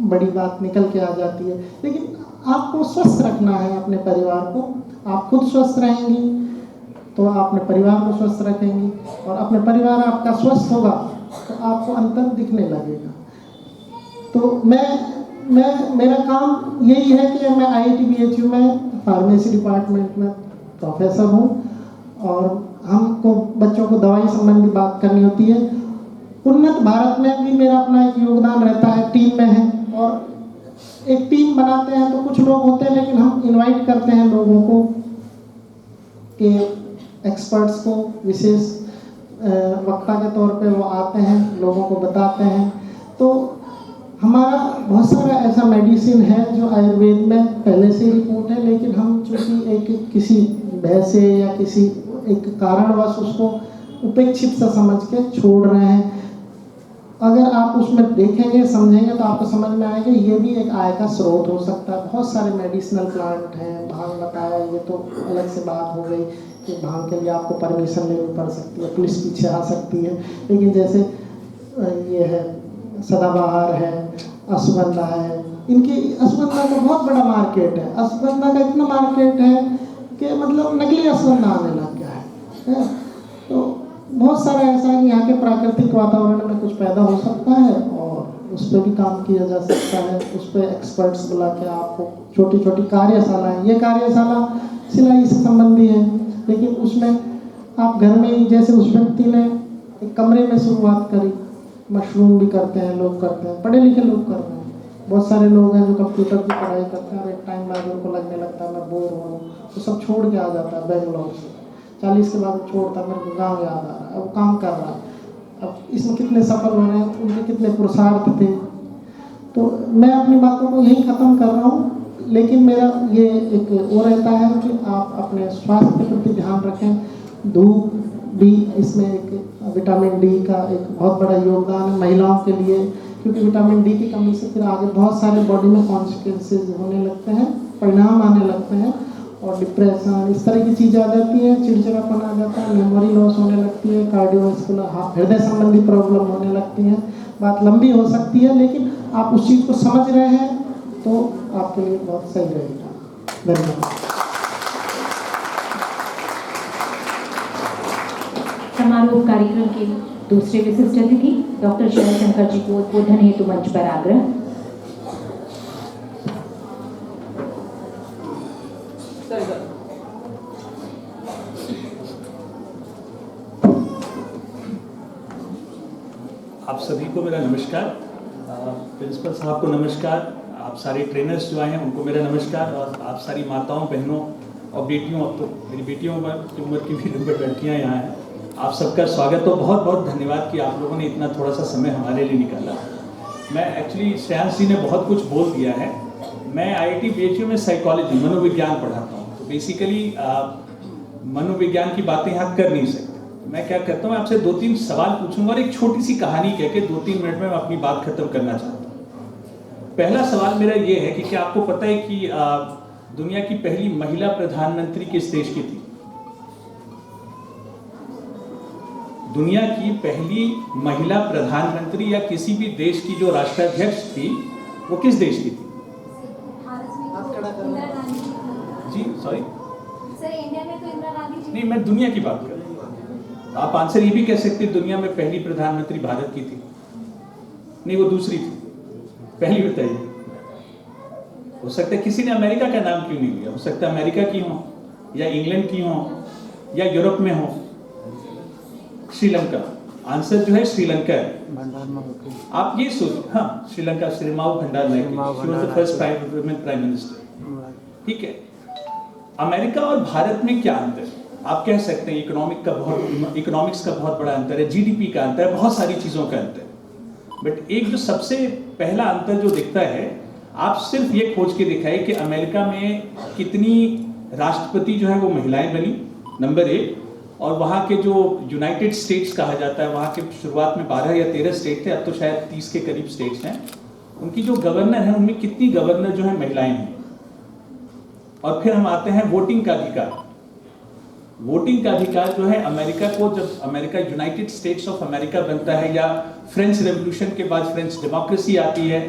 बड़ी बात निकल के आ जाती है। लेकिन आपको स्वस्थ रखना है अपने परिवार को। आप खुद स्वस्थ रहेंगी तो आप अपने परिवार को स्वस्थ रखेंगी, और अपने परिवार आपका स्वस्थ होगा तो आपको अंतर दिखने लगेगा। तो मेरा काम यही है कि मैं IIT BHU में फार्मेसी डिपार्टमेंट में प्रोफेसर हूँ, और हमको बच्चों को दवाई संबंधी बात करनी होती है। उन्नत भारत में भी मेरा अपना एक योगदान रहता है, टीम में है, और एक टीम बनाते हैं तो कुछ लोग होते हैं, लेकिन हम इनवाइट करते हैं लोगों को कि एक्सपर्ट्स को, विशेष वक्ता के तौर पे वो आते हैं, लोगों को बताते हैं। तो हमारा बहुत सारा ऐसा मेडिसिन है जो आयुर्वेद में पहले से रिपोर्ट है, लेकिन हम चूँकि एक किसी भय से या किसी एक कारणवश उसको उपेक्षित सा समझ के छोड़ रहे हैं। अगर आप उसमें देखेंगे, समझेंगे तो आपको समझ में आएगा ये भी एक आय का स्रोत हो सकता है। बहुत सारे मेडिसिनल प्लांट हैं, भांग बताया, ये तो अलग से बात हो गई कि भांग के लिए आपको परमिशन लेनी पड़ सकती है, पुलिस पीछे आ सकती है। लेकिन जैसे ये है सदाबहार है, अश्वगंधा है, इनकी अश्वगंधा का बहुत बड़ा मार्केट है। अश्वगंधा का इतना मार्केट है कि मतलब नकली अश्वगंधा आने लग गया है। तो बहुत सारा ऐसा है कि यहाँ के प्राकृतिक वातावरण में कुछ पैदा हो सकता है, और उस पर भी काम किया जा सकता है। उस पर एक्सपर्ट्स बुला के आपको छोटी छोटी कार्यशालाएँ, ये कार्यशाला सिलाई से संबंधी है, लेकिन उसमें आप घर में ही, जैसे उस व्यक्ति ने एक कमरे में शुरुआत करी, मशरूम भी करते हैं लोग, करते हैं, पढ़े लिखे लोग कर रहे हैं। बहुत सारे लोग हैं जो कंप्यूटर की पढ़ाई करते हैं और एक टाइम बाद उनको लगने लगता है मैं बोर हो रहा हूँ, तो सब छोड़ के आ जाता है बेंगलोर से। 40 के बाद छोड़ता, मेरे को गाँव याद आ रहा है, अब काम कर रहा है। अब इसमें कितने सफल हो रहे हैं, उनके कितने पुरुषार्थ थे। तो मैं अपनी बातों को यहीं ख़त्म कर रहा हूँ, लेकिन मेरा ये एक वो रहता है कि आप अपने स्वास्थ्य के प्रति ध्यान रखें। धूप भी इसमें एक विटामिन डी का एक बहुत बड़ा योगदान है महिलाओं के लिए, क्योंकि विटामिन डी की कमी से फिर आगे बहुत सारे बॉडी में कॉन्सिक्वेंसेज होने लगते हैं, परिणाम आने लगते हैं, और डिप्रेशन इस तरह की चीज़ें आ जाती है, चिड़चिड़ापन आ जाता है, मेमोरी लॉस होने लगती है, कार्डियोवास्कुलर हृदय संबंधी प्रॉब्लम होने लगती हैं। बात लंबी हो सकती है, लेकिन आप उस चीज़ को समझ रहे हैं तो आपके लिए बहुत सही रहेगा। धन्यवाद। समारोह कार्यक्रम के दूसरे विशिष्ट अतिथि डॉक्टर जयशंकर जी को उद्बोधन हेतु मंच पर आग्रह। आप सभी को मेरा नमस्कार, प्रिंसिपल साहब को नमस्कार, आप सारे ट्रेनर्स जो आए हैं उनको मेरा नमस्कार, और आप सारी माताओं, बहनों और बेटियों, अब तो मेरी बेटियों की उम्र की भी लड़कियाँ यहाँ हैं, आप सबका स्वागत हो। बहुत बहुत धन्यवाद कि आप लोगों ने इतना थोड़ा सा समय हमारे लिए निकाला। मैं एक्चुअली श्रेयांश जी ने बहुत कुछ बोल दिया है। मैं IIT BHU में साइकोलॉजी, मनोविज्ञान पढ़ाता हूँ, तो बेसिकली मनोविज्ञान की बातें यहाँ कर नहीं सकते। मैं क्या करता हूँ, आपसे 2-3 सवाल पूछूंगा और एक छोटी सी कहानी कह के 2-3 मिनट में मैं अपनी बात खत्म करना चाहता हूँ। पहला सवाल मेरा ये है कि क्या आपको पता है कि दुनिया की पहली महिला प्रधानमंत्री किस देश की थी? दुनिया की पहली महिला प्रधानमंत्री या किसी भी देश की जो राष्ट्राध्यक्ष थी वो किस देश की थी? जी सॉरी सर, इंडिया में तो इंदिरा गांधी जी। नहीं, मैं दुनिया की बात कर रहा हूँ। आप आंसर ये भी कह सकते हैं दुनिया में पहली प्रधानमंत्री भारत की थी। नहीं, वो दूसरी थी, पहली बताइए। हो सकता है किसी ने अमेरिका का नाम क्यों नहीं लिया, हो सकता है अमेरिका की हो या इंग्लैंड की हो या यूरोप में हो। श्रीलंका, आंसर जो है श्रीलंका है। आप ये सोचिए, हाँ Sri Lanka, Sirimavo Bandaranaike, she was the first women prime minister. ठीक है, अमेरिका और भारत में क्या अंतर है? आप कह सकते हैं इकोनॉमिक्स का बहुत बड़ा अंतर है, GDP का अंतर है, बहुत सारी चीजों का अंतर है। बट एक जो सबसे पहला अंतर जो दिखता है, आप सिर्फ ये खोज के दिखाइए कि अमेरिका में कितनी राष्ट्रपति जो है वो महिलाएं बनी, नंबर 1, और वहाँ के जो यूनाइटेड स्टेट्स कहा जाता है, वहाँ के शुरुआत में 12 या 13 स्टेट थे, अब तो शायद 30 के करीब स्टेट्स हैं, उनकी जो गवर्नर है उनमें कितनी गवर्नर जो है महिलाएं हैं। और फिर हम आते हैं वोटिंग का अधिकार। वोटिंग का अधिकार जो है अमेरिका को, जब America United states of America बनता है, या फ्रेंच रेवोल्यूशन के बाद फ्रेंच डेमोक्रेसी आती है,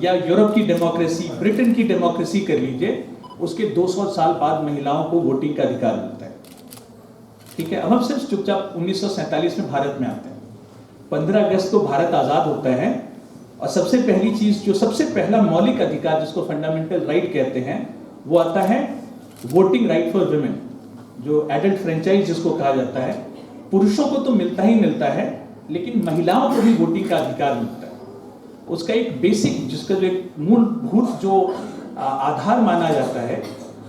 या यूरोप की डेमोक्रेसी, ब्रिटेन की डेमोक्रेसी कर लीजिए, उसके 200 साल बाद महिलाओं को वोटिंग का अधिकार मिलता है। ठीक है, अब हम सिर्फ चुपचाप 1947 में भारत में आते हैं। 15 अगस्त को भारत आजाद होता है, और सबसे पहली चीज, जो सबसे पहला मौलिक अधिकार जिसको फंडामेंटल राइट कहते हैं, वो आता है वोटिंग राइट फॉर वुमेन, जो एडल्ट फ्रेंचाइज जिसको कहा जाता है। पुरुषों को तो मिलता ही मिलता है, लेकिन महिलाओं को भी वोटिंग का अधिकार मिलता है। उसका एक बेसिक, जिसका जो एक मूलभूत जो आधार माना जाता है,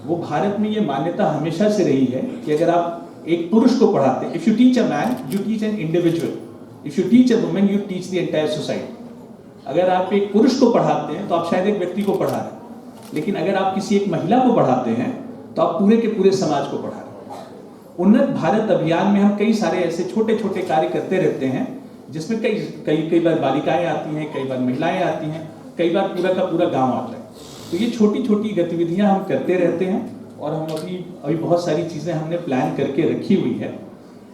वो भारत में ये मान्यता हमेशा से रही है कि अगर आप एक पुरुष को पढ़ाते हैं, if you teach a man you teach an individual, if you teach a women you teach the entire society. अगर आप एक पुरुष को पढ़ाते हैं तो आप शायद एक व्यक्ति को पढ़ा रहे हैं, लेकिन अगर आप किसी एक महिला को पढ़ाते हैं तो आप पूरे के पूरे समाज को पढ़ा रहे हैं। उन्नत भारत अभियान में हम कई सारे ऐसे छोटे छोटे कार्य करते रहते हैं, जिसमें कई बार बालिकाएं आती हैं, कई बार महिलाएं आती हैं, कई बार पूरा का पूरा गांव आता है। तो ये छोटी छोटी गतिविधियां हम करते रहते हैं, और हम अभी बहुत सारी चीज़ें हमने प्लान करके रखी हुई है।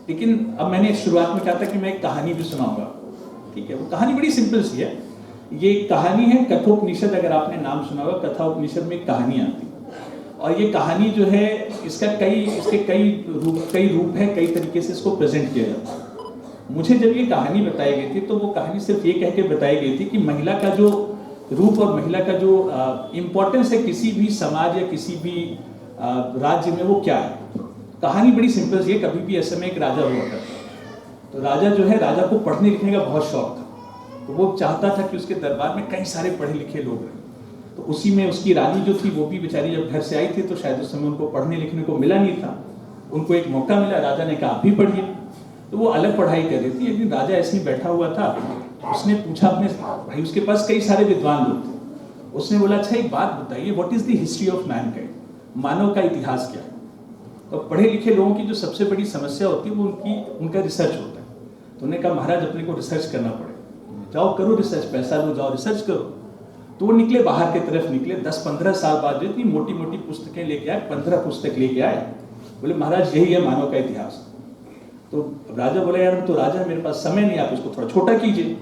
लेकिन अब मैंने शुरुआत में कहा था कि मैं एक कहानी भी सुनाऊंगा। ठीक है, वो कहानी बड़ी सिंपल सी है। ये कहानी है कठोपनिषद, अगर आपने नाम सुना होगा, कथा उपनिषद में एक कहानी आती है, और ये कहानी जो है इसके कई रूप है, कई तरीके से इसको प्रेजेंट किया जाता है। मुझे जब ये कहानी बताई गई थी तो वो कहानी सिर्फ ये कह के बताई गई थी कि महिला का जो रूप और महिला का जो इम्पोर्टेंस है किसी भी समाज या किसी भी राज्य में, वो क्या है। कहानी बड़ी सिंपल सी है। कभी भी ऐसे में एक राजा हुआ करता, तो राजा जो है, राजा को पढ़ने लिखने का बहुत शौक था, तो वो चाहता था कि उसके दरबार में कई सारे पढ़े लिखे लोग रहे। तो उसी में उसकी रानी जो थी, वो भी बेचारी जब घर से आई थी तो शायद उस समय उनको पढ़ने लिखने को मिला नहीं था। उनको एक मौका मिला, राजा ने कहा आप भी पढ़िए। तो वो अलग पढ़ाई कर रही थी। एक दिन राजा ऐसे ही बैठा हुआ था, उसने पूछा अपने भाई, उसके पास कई सारे विद्वान लोग थे, उसने बोला अच्छा एक बात बताइए, what is the history of mankind, मानव का इतिहास क्या है। तो पढ़े लिखे लोगों की जो सबसे बड़ी समस्या होती है वो उनका रिसर्च होता है। तो उन्होंने कहा महाराज अपने को रिसर्च करना पड़ेगा, जाओ करो रिसर्च, पैसा लो, जाओ रिसर्च करो। तो वो निकले, बाहर की तरफ निकले। 10-15 साल बाद जो इतनी मोटी मोटी पुस्तकें लेके आए, 15 पुस्तक लेके आए। बोले महाराज यही है मानव का इतिहास। तो राजा बोले यार तो राजा मेरे पास समय नहीं, आप इसको थोड़ा छोटा कीजिए।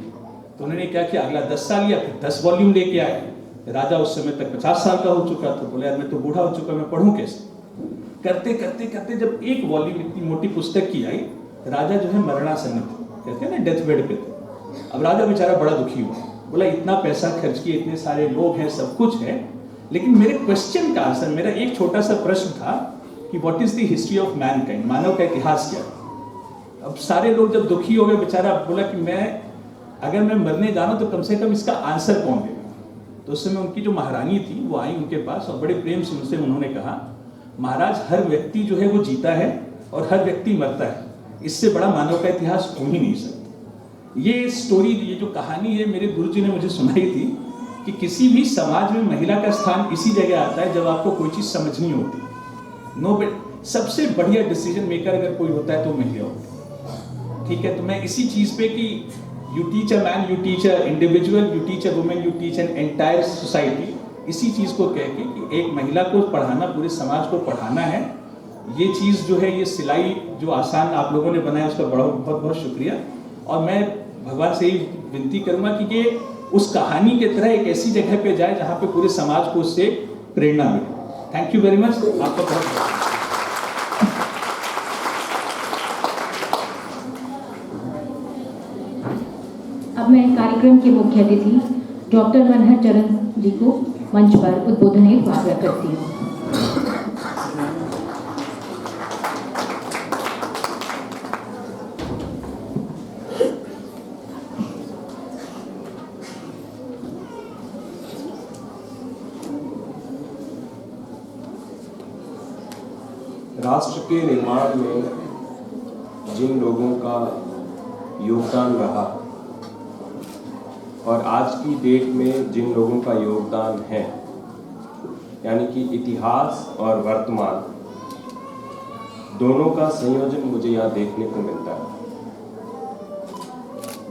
तो उन्होंने क्या किया, अगला 10 साल लिया, फिर 10 वॉल्यूम लेके आए। राजा उस समय तक 50 साल का हो चुका था। बोले यार मैं तो बूढ़ा हो चुका, मैं पढ़ूं कैसे। करते करते करते जब एक वॉल्यूम इतनी मोटी पुस्तक की आई, राजा जो है मरणासन थे, कहते हैं ना डेथ बेड पे थे। अब राजा बेचारा बड़ा दुखी हुआ, बोला इतना पैसा खर्च किया, इतने सारे लोग हैं, सब कुछ है, लेकिन मेरे क्वेश्चन का आंसर, मेरा एक छोटा सा प्रश्न था कि what is the history of mankind, मानव का इतिहास क्या है। अब सारे लोग जब दुखी हो गए, बेचारा बोला कि अगर मैं मरने जाना तो कम से कम इसका आंसर कौन देगा। तो उस समय उनकी जो महारानी थी वो आई उनके पास और बड़े प्रेम से उनसे उन्होंने कहा महाराज हर व्यक्ति जो है वो जीता है और हर व्यक्ति मरता है, इससे बड़ा मानव का इतिहास हो ही नहीं सकता। ये स्टोरी, ये जो कहानी है मेरे गुरुजी ने मुझे सुनाई थी कि किसी भी समाज में महिला का स्थान इसी जगह आता है जब आपको कोई चीज़ समझनी होती। नो बट सबसे बढ़िया डिसीजन मेकर अगर कोई होता है तो महिला होती है। ठीक है, तो मैं इसी चीज़ पे कि you teach a man, you teach a individual, you teach a women, you teach an entire society, इसी चीज़ को कह के कि एक महिला को पढ़ाना, पूरे समाज को पढ़ाना है। ये चीज़ जो है, ये सिलाई जो आसान आप लोगों ने बनाया उसका बहुत बहुत शुक्रिया। और मैं भगवान से ही विनती करूँगा कि ये उस कहानी की तरह एक ऐसी जगह पे जाए जहाँ पे पूरे समाज को उससे प्रेरणा मिले। थैंक यू वेरी मच, आपका बहुत अब मैं कार्यक्रम के मुख्य अतिथि डॉक्टर मनहर चरण जी को मंच पर उद्बोधन हेतु आग्रह करती हूँ। राष्ट्र के निर्माण में जिन लोगों का योगदान रहा और आज की डेट में जिन लोगों का योगदान है, यानी कि इतिहास और वर्तमान दोनों का संयोजन मुझे यहाँ देखने को मिलता है।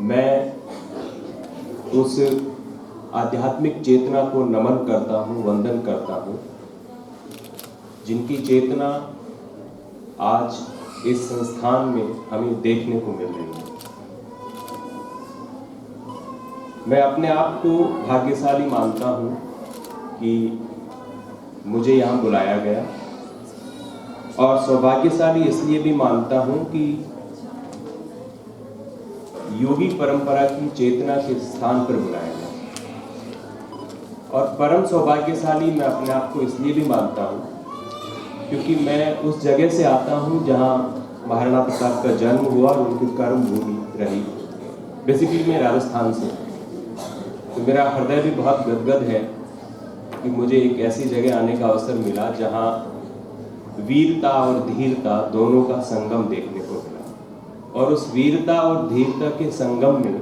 मैं उस आध्यात्मिक चेतना को नमन करता हूँ, वंदन करता हूँ, जिनकी चेतना आज इस संस्थान में हमें देखने को मिल रही है। मैं अपने आप को भाग्यशाली मानता हूँ कि मुझे यहाँ बुलाया गया, और सौभाग्यशाली इसलिए भी मानता हूँ कि योगी परंपरा की चेतना के स्थान पर बुलाया गया। और परम सौभाग्यशाली मैं अपने आप को इसलिए भी मानता हूँ क्योंकि मैं उस जगह से आता हूँ जहाँ महाराणा प्रताप का जन्म हुआ और उनकी कर्म भूमि रही। बेसिकली मैं राजस्थान से, तो मेरा हृदय भी बहुत गदगद है कि मुझे एक ऐसी जगह आने का अवसर मिला जहाँ वीरता और धीरता दोनों का संगम देखने को मिला। और उस वीरता और धीरता के संगम में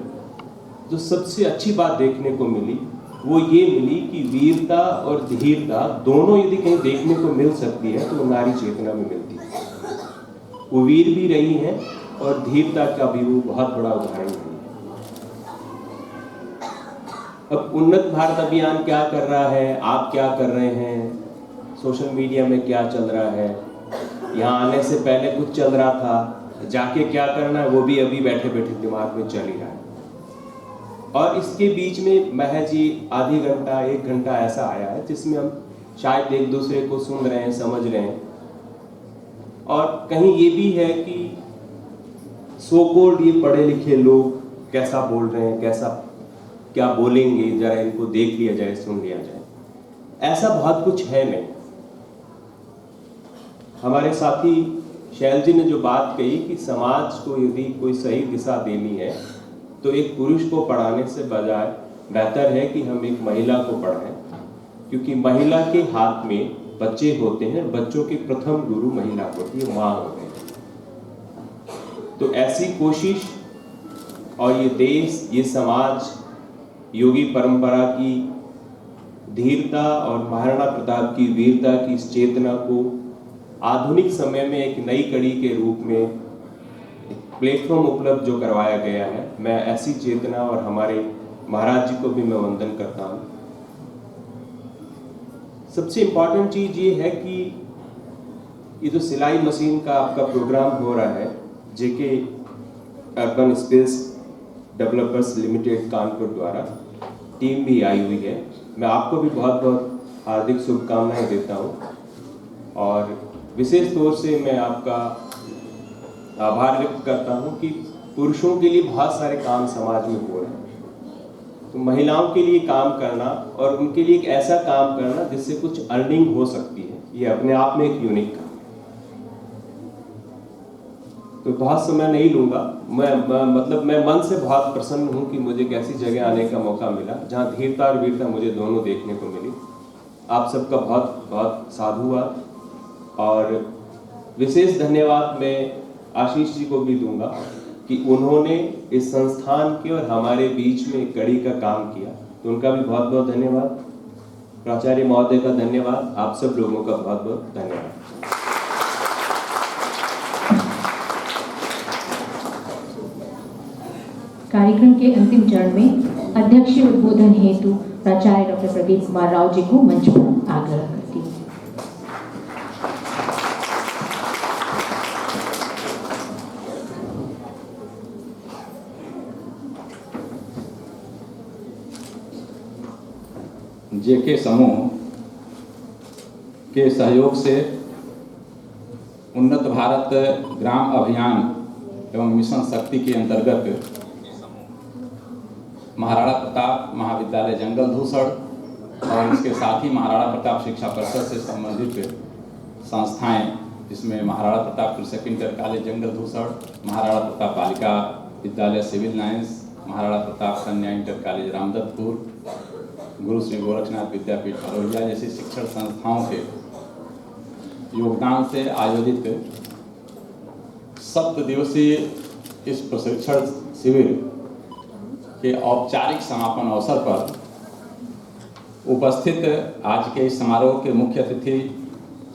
जो सबसे अच्छी बात देखने को मिली वो ये मिली कि वीरता और धीरता दोनों यदि कहीं देखने को मिल सकती है तो नारी चेतना में मिलती है। वो वीर भी रही हैं और धीरता का भी वो बहुत बड़ा उदाहरण है। अब उन्नत भारत अभियान क्या कर रहा है, आप क्या कर रहे हैं, सोशल मीडिया में क्या चल रहा है, यहाँ आने से पहले कुछ चल रहा था, जाके क्या करना है वो भी अभी बैठे बैठे दिमाग में चल ही रहा है। और इसके बीच में महज ही आधी घंटा 1 घंटा ऐसा आया है जिसमें हम शायद एक दूसरे को सुन रहे हैं, समझ रहे हैं। और कहीं ये भी है कि सो कॉल्ड ये पढ़े लिखे लोग कैसा बोल रहे हैं, कैसा क्या बोलेंगे, जरा इनको देख लिया जाए, सुन लिया जाए, ऐसा बहुत कुछ है नहीं। हमारे साथी शैल जी ने जो बात कही कि समाज को यदि कोई सही दिशा देनी है तो एक पुरुष को पढ़ाने से बजाय बेहतर है कि हम एक महिला को पढ़ाएं, क्योंकि महिला के हाथ में बच्चे होते हैं, बच्चों की प्रथम गुरु महिला होती है, माँ होती है। तो ऐसी कोशिश और ये देश, ये समाज योगी परंपरा की धीरता और महाराणा प्रताप की वीरता की इस चेतना को आधुनिक समय में एक नई कड़ी के रूप में प्लेटफॉर्म उपलब्ध जो करवाया गया है, मैं ऐसी चेतना और हमारे महाराज जी को भी मैं वंदन करता हूँ। सबसे इम्पॉर्टेंट चीज़ ये है कि ये जो सिलाई मशीन का आपका प्रोग्राम हो रहा है, JK urban space developers limited Kanpur द्वारा, टीम भी आई हुई है। मैं आपको भी बहुत बहुत हार्दिक शुभकामनाएं देता हूँ और विशेष तौर से मैं आपका आभार व्यक्त करता हूँ कि पुरुषों के लिए बहुत सारे काम समाज में हो रहे हैं, तो महिलाओं के लिए काम करना और उनके लिए एक ऐसा काम करना जिससे कुछ अर्निंग हो सकती है, ये अपने आप में एक यूनिक काम है। तो बहुत समय नहीं लूँगा, मैं मन से बहुत प्रसन्न हूँ कि मुझे एक ऐसी जगह आने का मौका मिला जहाँ धीरता और वीरता मुझे दोनों देखने को मिली। आप सबका बहुत बहुत साधुवाद और विशेष धन्यवाद मैं आशीष जी को भी दूंगा कि उन्होंने इस संस्थान के और हमारे बीच में एक कड़ी का काम किया, तो उनका भी बहुत बहुत धन्यवाद। प्राचार्य महोदय का धन्यवाद, आप सब लोगों का बहुत बहुत धन्यवाद। कार्यक्रम के अंतिम चरण में अध्यक्षीय उद्बोधन हेतु प्राचार्य डॉक्टर प्रदीप कुमार राव जी को मंच पर आग्रह करती हूँ। जेके समूह के सहयोग से उन्नत भारत ग्राम अभियान एवं मिशन शक्ति के अंतर्गत महाराणा प्रताप महाविद्यालय जंगल धूसड़ और इसके साथ ही महाराणा प्रताप शिक्षा परिषद से संबंधित संस्थाएं, जिसमें महाराणा प्रताप कृषक इंटर कॉलेज जंगल धूसड़, महाराणा प्रताप बालिका विद्यालय सिविल लाइन्स, महाराणा प्रताप कन्या इंटर कॉलेज रामदत्तपुर, गुरु श्री गोरखनाथ विद्यापीठ हरोलिया जैसी शिक्षण संस्थाओं के योगदान से आयोजित 7 दिवसीय इस प्रशिक्षण शिविर के औपचारिक समापन अवसर पर उपस्थित आज के इस समारोह के मुख्य अतिथि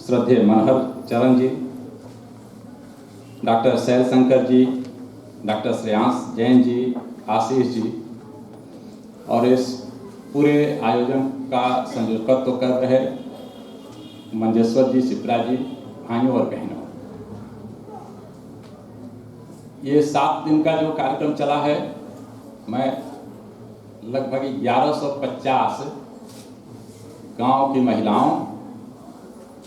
श्रद्धेय मनहर चरण जी, डॉक्टर शैल शंकर जी, डॉक्टर श्रेयांश जैन जी, आशीष जी और इस पूरे आयोजन का संयोजकत्व कर रहे मंजेश्वर जी, शिप्रा जी, भाइयों और बहनों, ये 7 दिन का जो कार्यक्रम चला है, मैं लगभग 1150 गांव की महिलाओं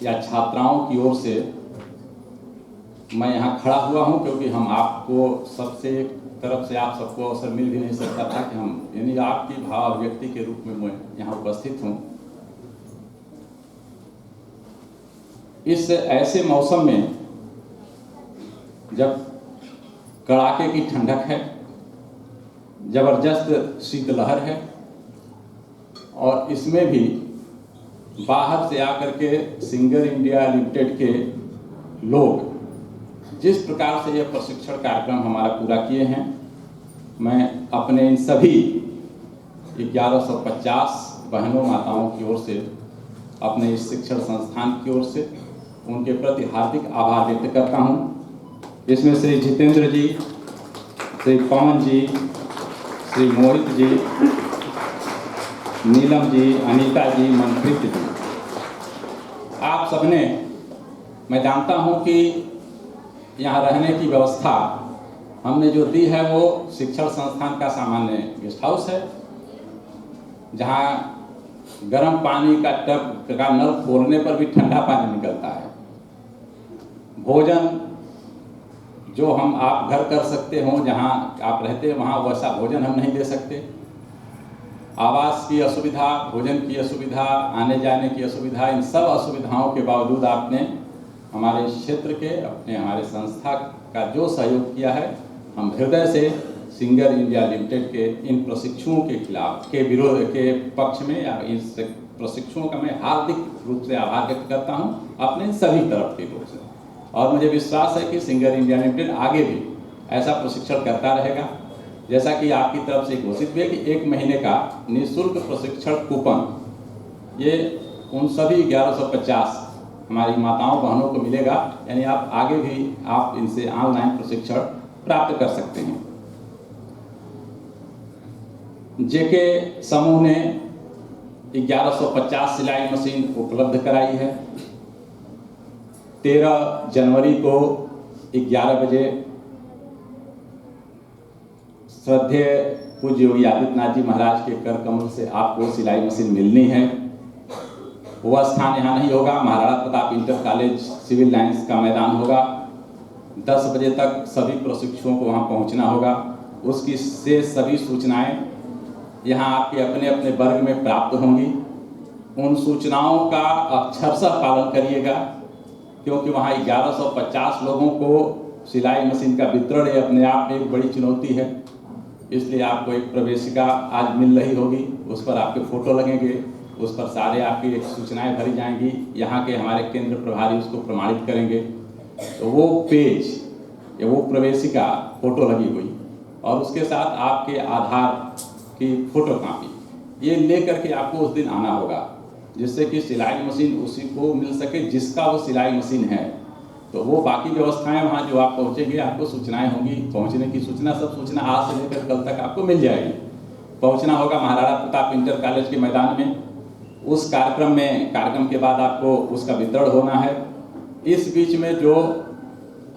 या छात्राओं की ओर से मैं यहाँ खड़ा हुआ हूँ, क्योंकि हम आपको सबसे तरफ से आप सबको अवसर मिल भी नहीं सकता था कि हम यानी आपकी भाव अभिव्यक्ति के रूप में मैं यहाँ उपस्थित हूँ। इस ऐसे मौसम में जब कड़ाके की ठंडक है, जबरदस्त शीतलहर है और इसमें भी बाहर से आकर के सिंगर इंडिया लिमिटेड के लोग जिस प्रकार से यह प्रशिक्षण कार्यक्रम हमारा पूरा किए हैं, मैं अपने इन सभी 1150 बहनों माताओं की ओर से, अपने इस शिक्षण संस्थान की ओर से उनके प्रति हार्दिक आभार व्यक्त करता हूं। इसमें श्री जितेंद्र जी, श्री पवन जी, श्री मोहित जी, नीलम जी, अनीता जी, मनप्रीत जी, आप सबने, मैं जानता हूं कि यहाँ रहने की व्यवस्था हमने जो दी है वो शिक्षण संस्थान का सामान्य गेस्ट हाउस है, जहाँ गर्म पानी का टब का नल खोलने पर भी ठंडा पानी निकलता है। भोजन जो हम आप घर कर सकते हो, जहाँ आप रहते हैं वहाँ वैसा भोजन हम नहीं दे सकते। आवास की असुविधा, भोजन की असुविधा, आने जाने की असुविधा, इन सब असुविधाओं के बावजूद आपने हमारे क्षेत्र के, अपने हमारे संस्था का जो सहयोग किया है, हम हृदय से सिंगर इंडिया लिमिटेड के इन प्रशिक्षुओं के खिलाफ के विरोध के पक्ष में या इस प्रशिक्षुओं का मैं हार्दिक रूप से आभार व्यक्त करता हूं अपने सभी तरफ की ओर से। और मुझे विश्वास है कि सिंगर इंडिया लिमिटेड आगे भी ऐसा प्रशिक्षण करता रहेगा, जैसा कि आपकी तरफ से घोषित भी है कि 1 महीने का निःशुल्क प्रशिक्षण कूपन ये उन सभी 1150 हमारी माताओं बहनों को मिलेगा। यानी आप आगे भी आप इनसे ऑनलाइन प्रशिक्षण प्राप्त कर सकते हैं। जेके समूह ने 1150 सिलाई मशीन उपलब्ध कराई है। 13 जनवरी को 11 बजे श्रद्धेय पूज्य योगी आदित्यनाथ जी महाराज के कर कमल से आपको सिलाई मशीन मिलनी है। वह स्थान यहाँ नहीं होगा, Maharana Pratap inter college civil lines का मैदान होगा। 10 बजे तक सभी प्रशिक्षुओं को वहाँ पहुँचना होगा। उसकी से सभी सूचनाएं यहाँ आपके अपने अपने वर्ग में प्राप्त होंगी। उन सूचनाओं का अक्षरशः पालन करिएगा, क्योंकि वहाँ 1150 लोगों को सिलाई मशीन का वितरण ये अपने आप में एक बड़ी चुनौती है। इसलिए आपको एक प्रवेशिका आज मिल रही होगी, उस पर आपके फोटो लगेंगे, उस पर सारे आपकी सूचनाएं भरी जाएंगी। यहाँ के हमारे केंद्र प्रभारी उसको प्रमाणित करेंगे। तो वो पेज या वो प्रवेशिका फोटो लगी हुई और उसके साथ आपके आधार की फोटो कॉपी ये ले करके आपको उस दिन आना होगा, जिससे कि सिलाई मशीन उसी को मिल सके जिसका वो सिलाई मशीन है। तो वो बाकी व्यवस्थाएं वहाँ जो आप पहुँचेंगे आपको सूचनाएं होंगी, पहुँचने की सूचना, सब सूचना आज से लेकर कल तक आपको मिल जाएगी। पहुँचना होगा महाराणा प्रताप इंटर कॉलेज के मैदान में। उस कार्यक्रम के बाद आपको उसका वितरण होना है। इस बीच में जो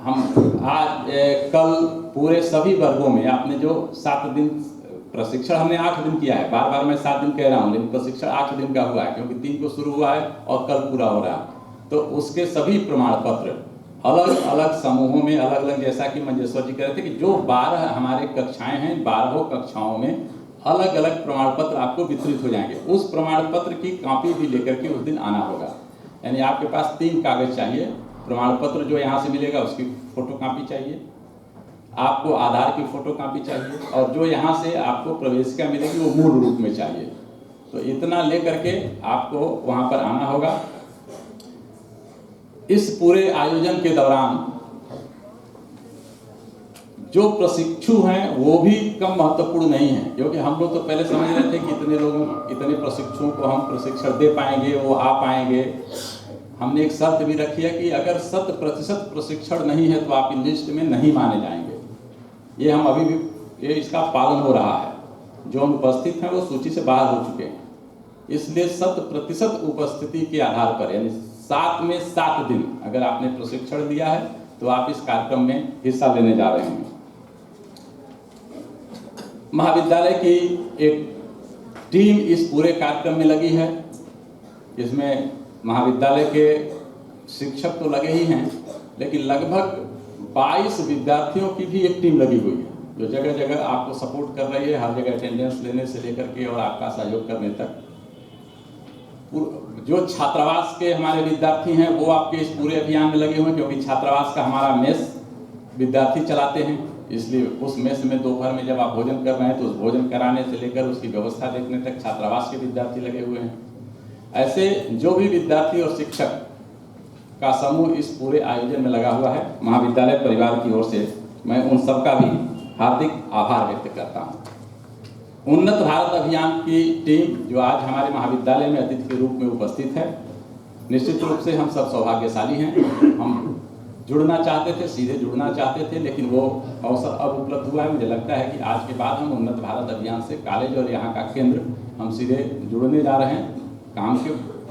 हम आज कल पूरे सभी वर्गों में आपने जो 7 दिन प्रशिक्षण, हमने 8 दिन किया है, बार बार मैं 7 दिन कह रहा हूँ, लेकिन प्रशिक्षण 8 दिन का हुआ है, क्योंकि 3 को शुरू हुआ है और कल पूरा हो रहा है। तो उसके सभी प्रमाण पत्र अलग अलग समूहों में अलग अलग, जैसा कि मंजेश्वर जी कह रहे थे कि जो 12 हमारे कक्षाएं हैं, 12 कक्षाओं में अलग अलग प्रमाण पत्र आपको वितरित हो जाएंगे। उस प्रमाण पत्र की कॉपी भी लेकर के उस दिन आना होगा। यानी आपके पास 3 कागज चाहिए। प्रमाण पत्र जो यहाँ से मिलेगा उसकी फोटो कॉपी चाहिए, आपको आधार की फोटो कॉपी चाहिए, और जो यहाँ से आपको प्रवेशिका मिलेगी वो मूल रूप में चाहिए। तो इतना लेकर के आपको वहाँ पर आना होगा। इस पूरे आयोजन के दौरान जो प्रशिक्षु हैं वो भी कम महत्वपूर्ण नहीं है, क्योंकि हम लोग तो पहले समझ रहे थे कि इतने प्रशिक्षुओं को हम प्रशिक्षण दे पाएंगे, वो आ पाएंगे। हमने एक शर्त भी रखी है कि अगर 100% प्रशिक्षण नहीं है तो आप इन लिस्ट में नहीं माने जाएंगे। ये हम अभी भी इसका पालन हो रहा है। जो अनुपस्थित हैं वो सूची से बाहर हो चुके हैं, इसलिए 100% उपस्थिति के आधार पर, यानी 7 में 7 दिन अगर आपने प्रशिक्षण दिया है तो आप इस कार्यक्रम में हिस्सा लेने जा रहे हैं। महाविद्यालय की एक टीम इस पूरे कार्यक्रम में लगी है। इसमें महाविद्यालय के शिक्षक तो लगे ही हैं, लेकिन लगभग 22 विद्यार्थियों की भी एक टीम लगी हुई है, जो जगह जगह आपको सपोर्ट कर रही है, हर जगह अटेंडेंस लेने से लेकर के और आपका सहयोग करने तक। जो छात्रावास के हमारे विद्यार्थी हैं वो आपके इस पूरे अभियान में लगे हुए हैं, क्योंकि छात्रावास का हमारा मेस विद्यार्थी चलाते हैं, इसलिए उस मेस में दोपहर में जब आप भोजन कर रहे हैं तो उस भोजन कराने से लेकर उसकी व्यवस्था देखने तक छात्रावास के विद्यार्थी लगे हुए हैं। ऐसे जो भी विद्यार्थी और शिक्षक का समूह इस पूरे आयोजन में लगा हुआ है, महाविद्यालय परिवार की ओर से मैं उन सबका भी हार्दिक आभार व्यक्त करता हूँ। उन्नत भारत अभियान की टीम जो आज हमारे महाविद्यालय में अतिथि के रूप में उपस्थित है, निश्चित रूप से हम सब सौभाग्यशाली हैं। हम जुड़ना चाहते थे, सीधे जुड़ना चाहते थे, लेकिन वो अवसर अब उपलब्ध हुआ है। मुझे लगता है कि आज के बाद हम उन्नत भारत अभियान से कॉलेज और यहाँ का केंद्र हम सीधे जुड़ने जा रहे हैं। काम के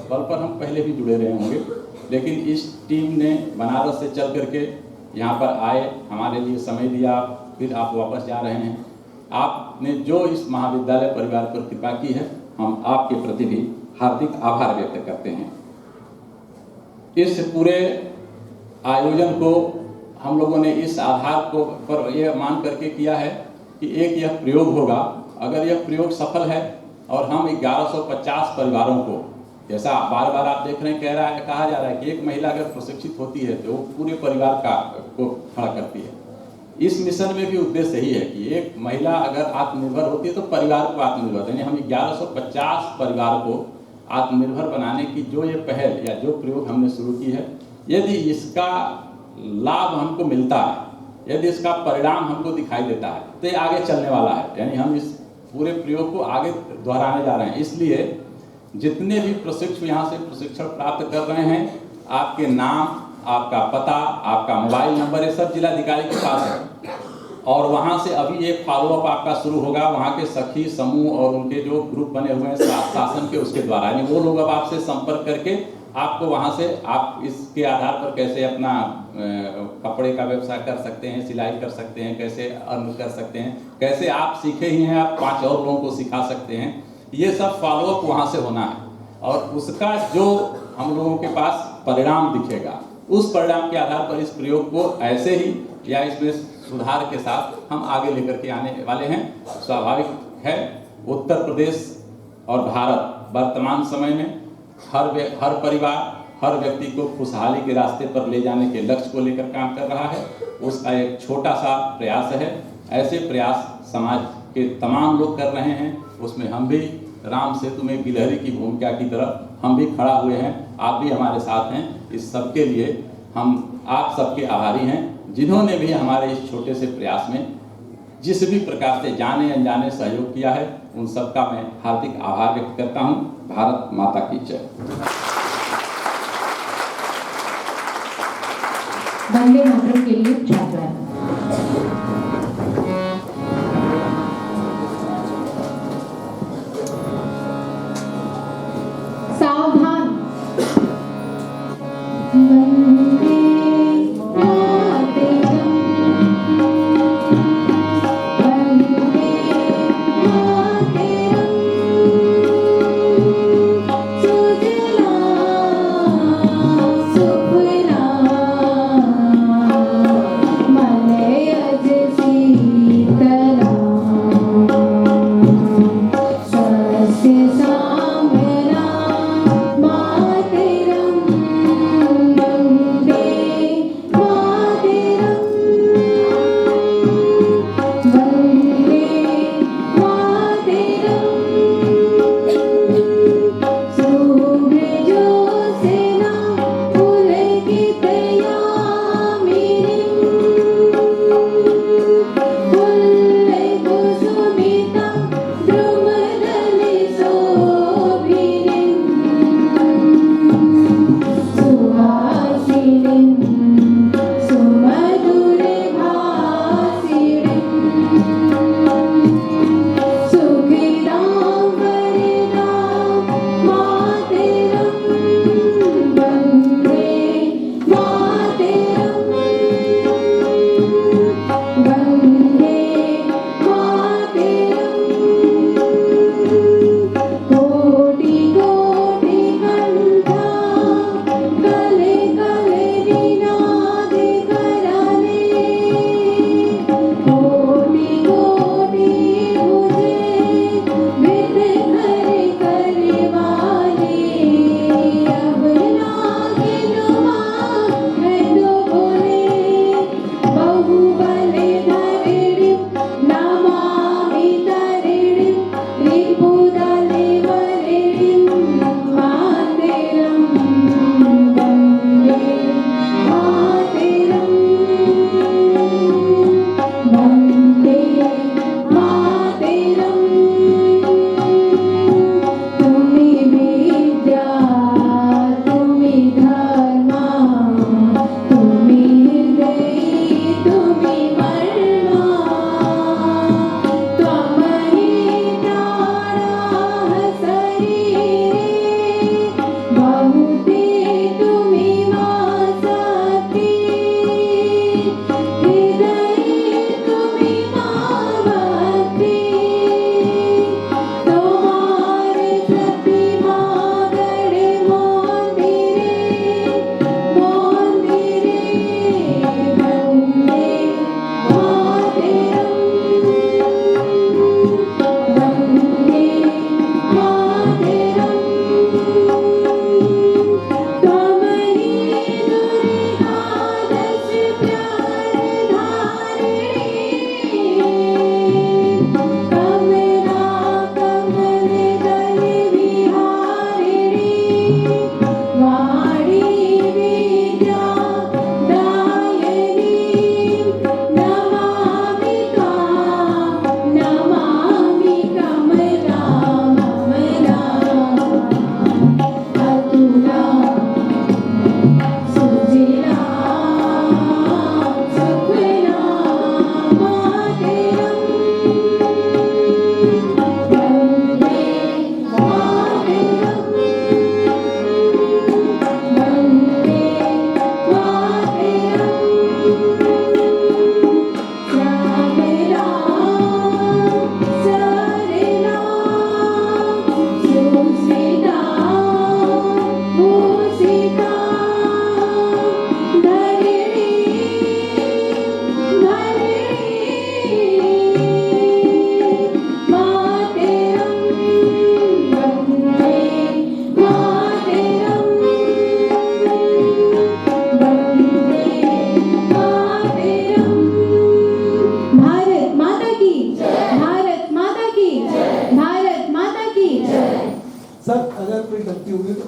बल पर हम पहले भी जुड़े रहे होंगे, लेकिन इस टीम ने बनारस से चल करके यहाँ पर आए, हमारे लिए समय दिया, फिर आप वापस जा रहे हैं। आपने जो इस महाविद्यालय परिवार पर कृपा की है, हम आपके प्रति भी हार्दिक आभार व्यक्त करते हैं। इस पूरे आयोजन को हम लोगों ने इस आधार को पर यह मान करके किया है कि एक यह प्रयोग होगा। अगर यह प्रयोग सफल है और हम 1150 परिवारों को, जैसा बार बार आप देख रहे हैं कहा जा रहा है कि एक महिला अगर प्रशिक्षित होती है तो वो पूरे परिवार को खड़ा करती है। इस मिशन में भी उद्देश्य यही है कि एक महिला अगर आत्मनिर्भर होती है तो परिवार को आत्मनिर्भर, यानी हम 1150 परिवार को आत्मनिर्भर बनाने की जो ये पहल या जो प्रयोग हमने शुरू की है, यदि इसका लाभ हमको मिलता है, यदि इसका परिणाम हमको दिखाई देता है तो ये आगे चलने वाला है। यानी हम इस पूरे प्रयोग को आगे दोहराने जा रहे हैं। इसलिए जितने भी प्रशिक्षु यहाँ से प्रशिक्षण प्राप्त कर रहे हैं, आपके नाम, आपका पता, आपका मोबाइल नंबर, ये सब जिलाधिकारी के पास है। और वहाँ से अभी एक फॉलोअप आपका शुरू होगा, वहाँ के सखी समूह और उनके जो ग्रुप बने हुए हैं शासन के, उसके द्वारा, यानी वो लोग अब आपसे संपर्क करके आपको वहाँ से आप इसके आधार पर कैसे अपना कपड़े का व्यवसाय कर सकते हैं, सिलाई कर सकते हैं, कैसे अर्न कर सकते हैं, कैसे आप सीखे ही हैं आप 5 और लोगों को सिखा सकते हैं, ये सब फॉलोअप वहाँ से होना है। और उसका जो हम लोगों के पास परिणाम दिखेगा, उस परिणाम के आधार पर इस प्रयोग को ऐसे ही या इसमें सुधार के साथ हम आगे लेकर के आने वाले हैं। स्वाभाविक है, उत्तर प्रदेश और भारत वर्तमान समय में हर परिवार, हर व्यक्ति को खुशहाली के रास्ते पर ले जाने के लक्ष्य को लेकर काम कर रहा है। उसका एक छोटा सा प्रयास है। ऐसे प्रयास समाज के तमाम लोग कर रहे हैं, उसमें हम भी राम सेतु में गिलहरी की भूमिका की तरह हम भी खड़ा हुए हैं। आप भी हमारे साथ हैं। इस सब के लिए हम आप सबके आभारी हैं, जिन्होंने भी हमारे इस छोटे से प्रयास में जिस भी प्रकार से जाने अनजाने सहयोग किया है, उन सबका मैं हार्दिक आभार व्यक्त करता हूं। भारत माता की जय। वंदे मातरम के लिए छात्राएं। सावधान। वंदे मातरम, वंदे मातरम, सुजलां सुफलां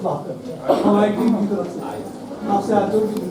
बात करते हैं हमारी टीम की तरफ से आपसे आते हो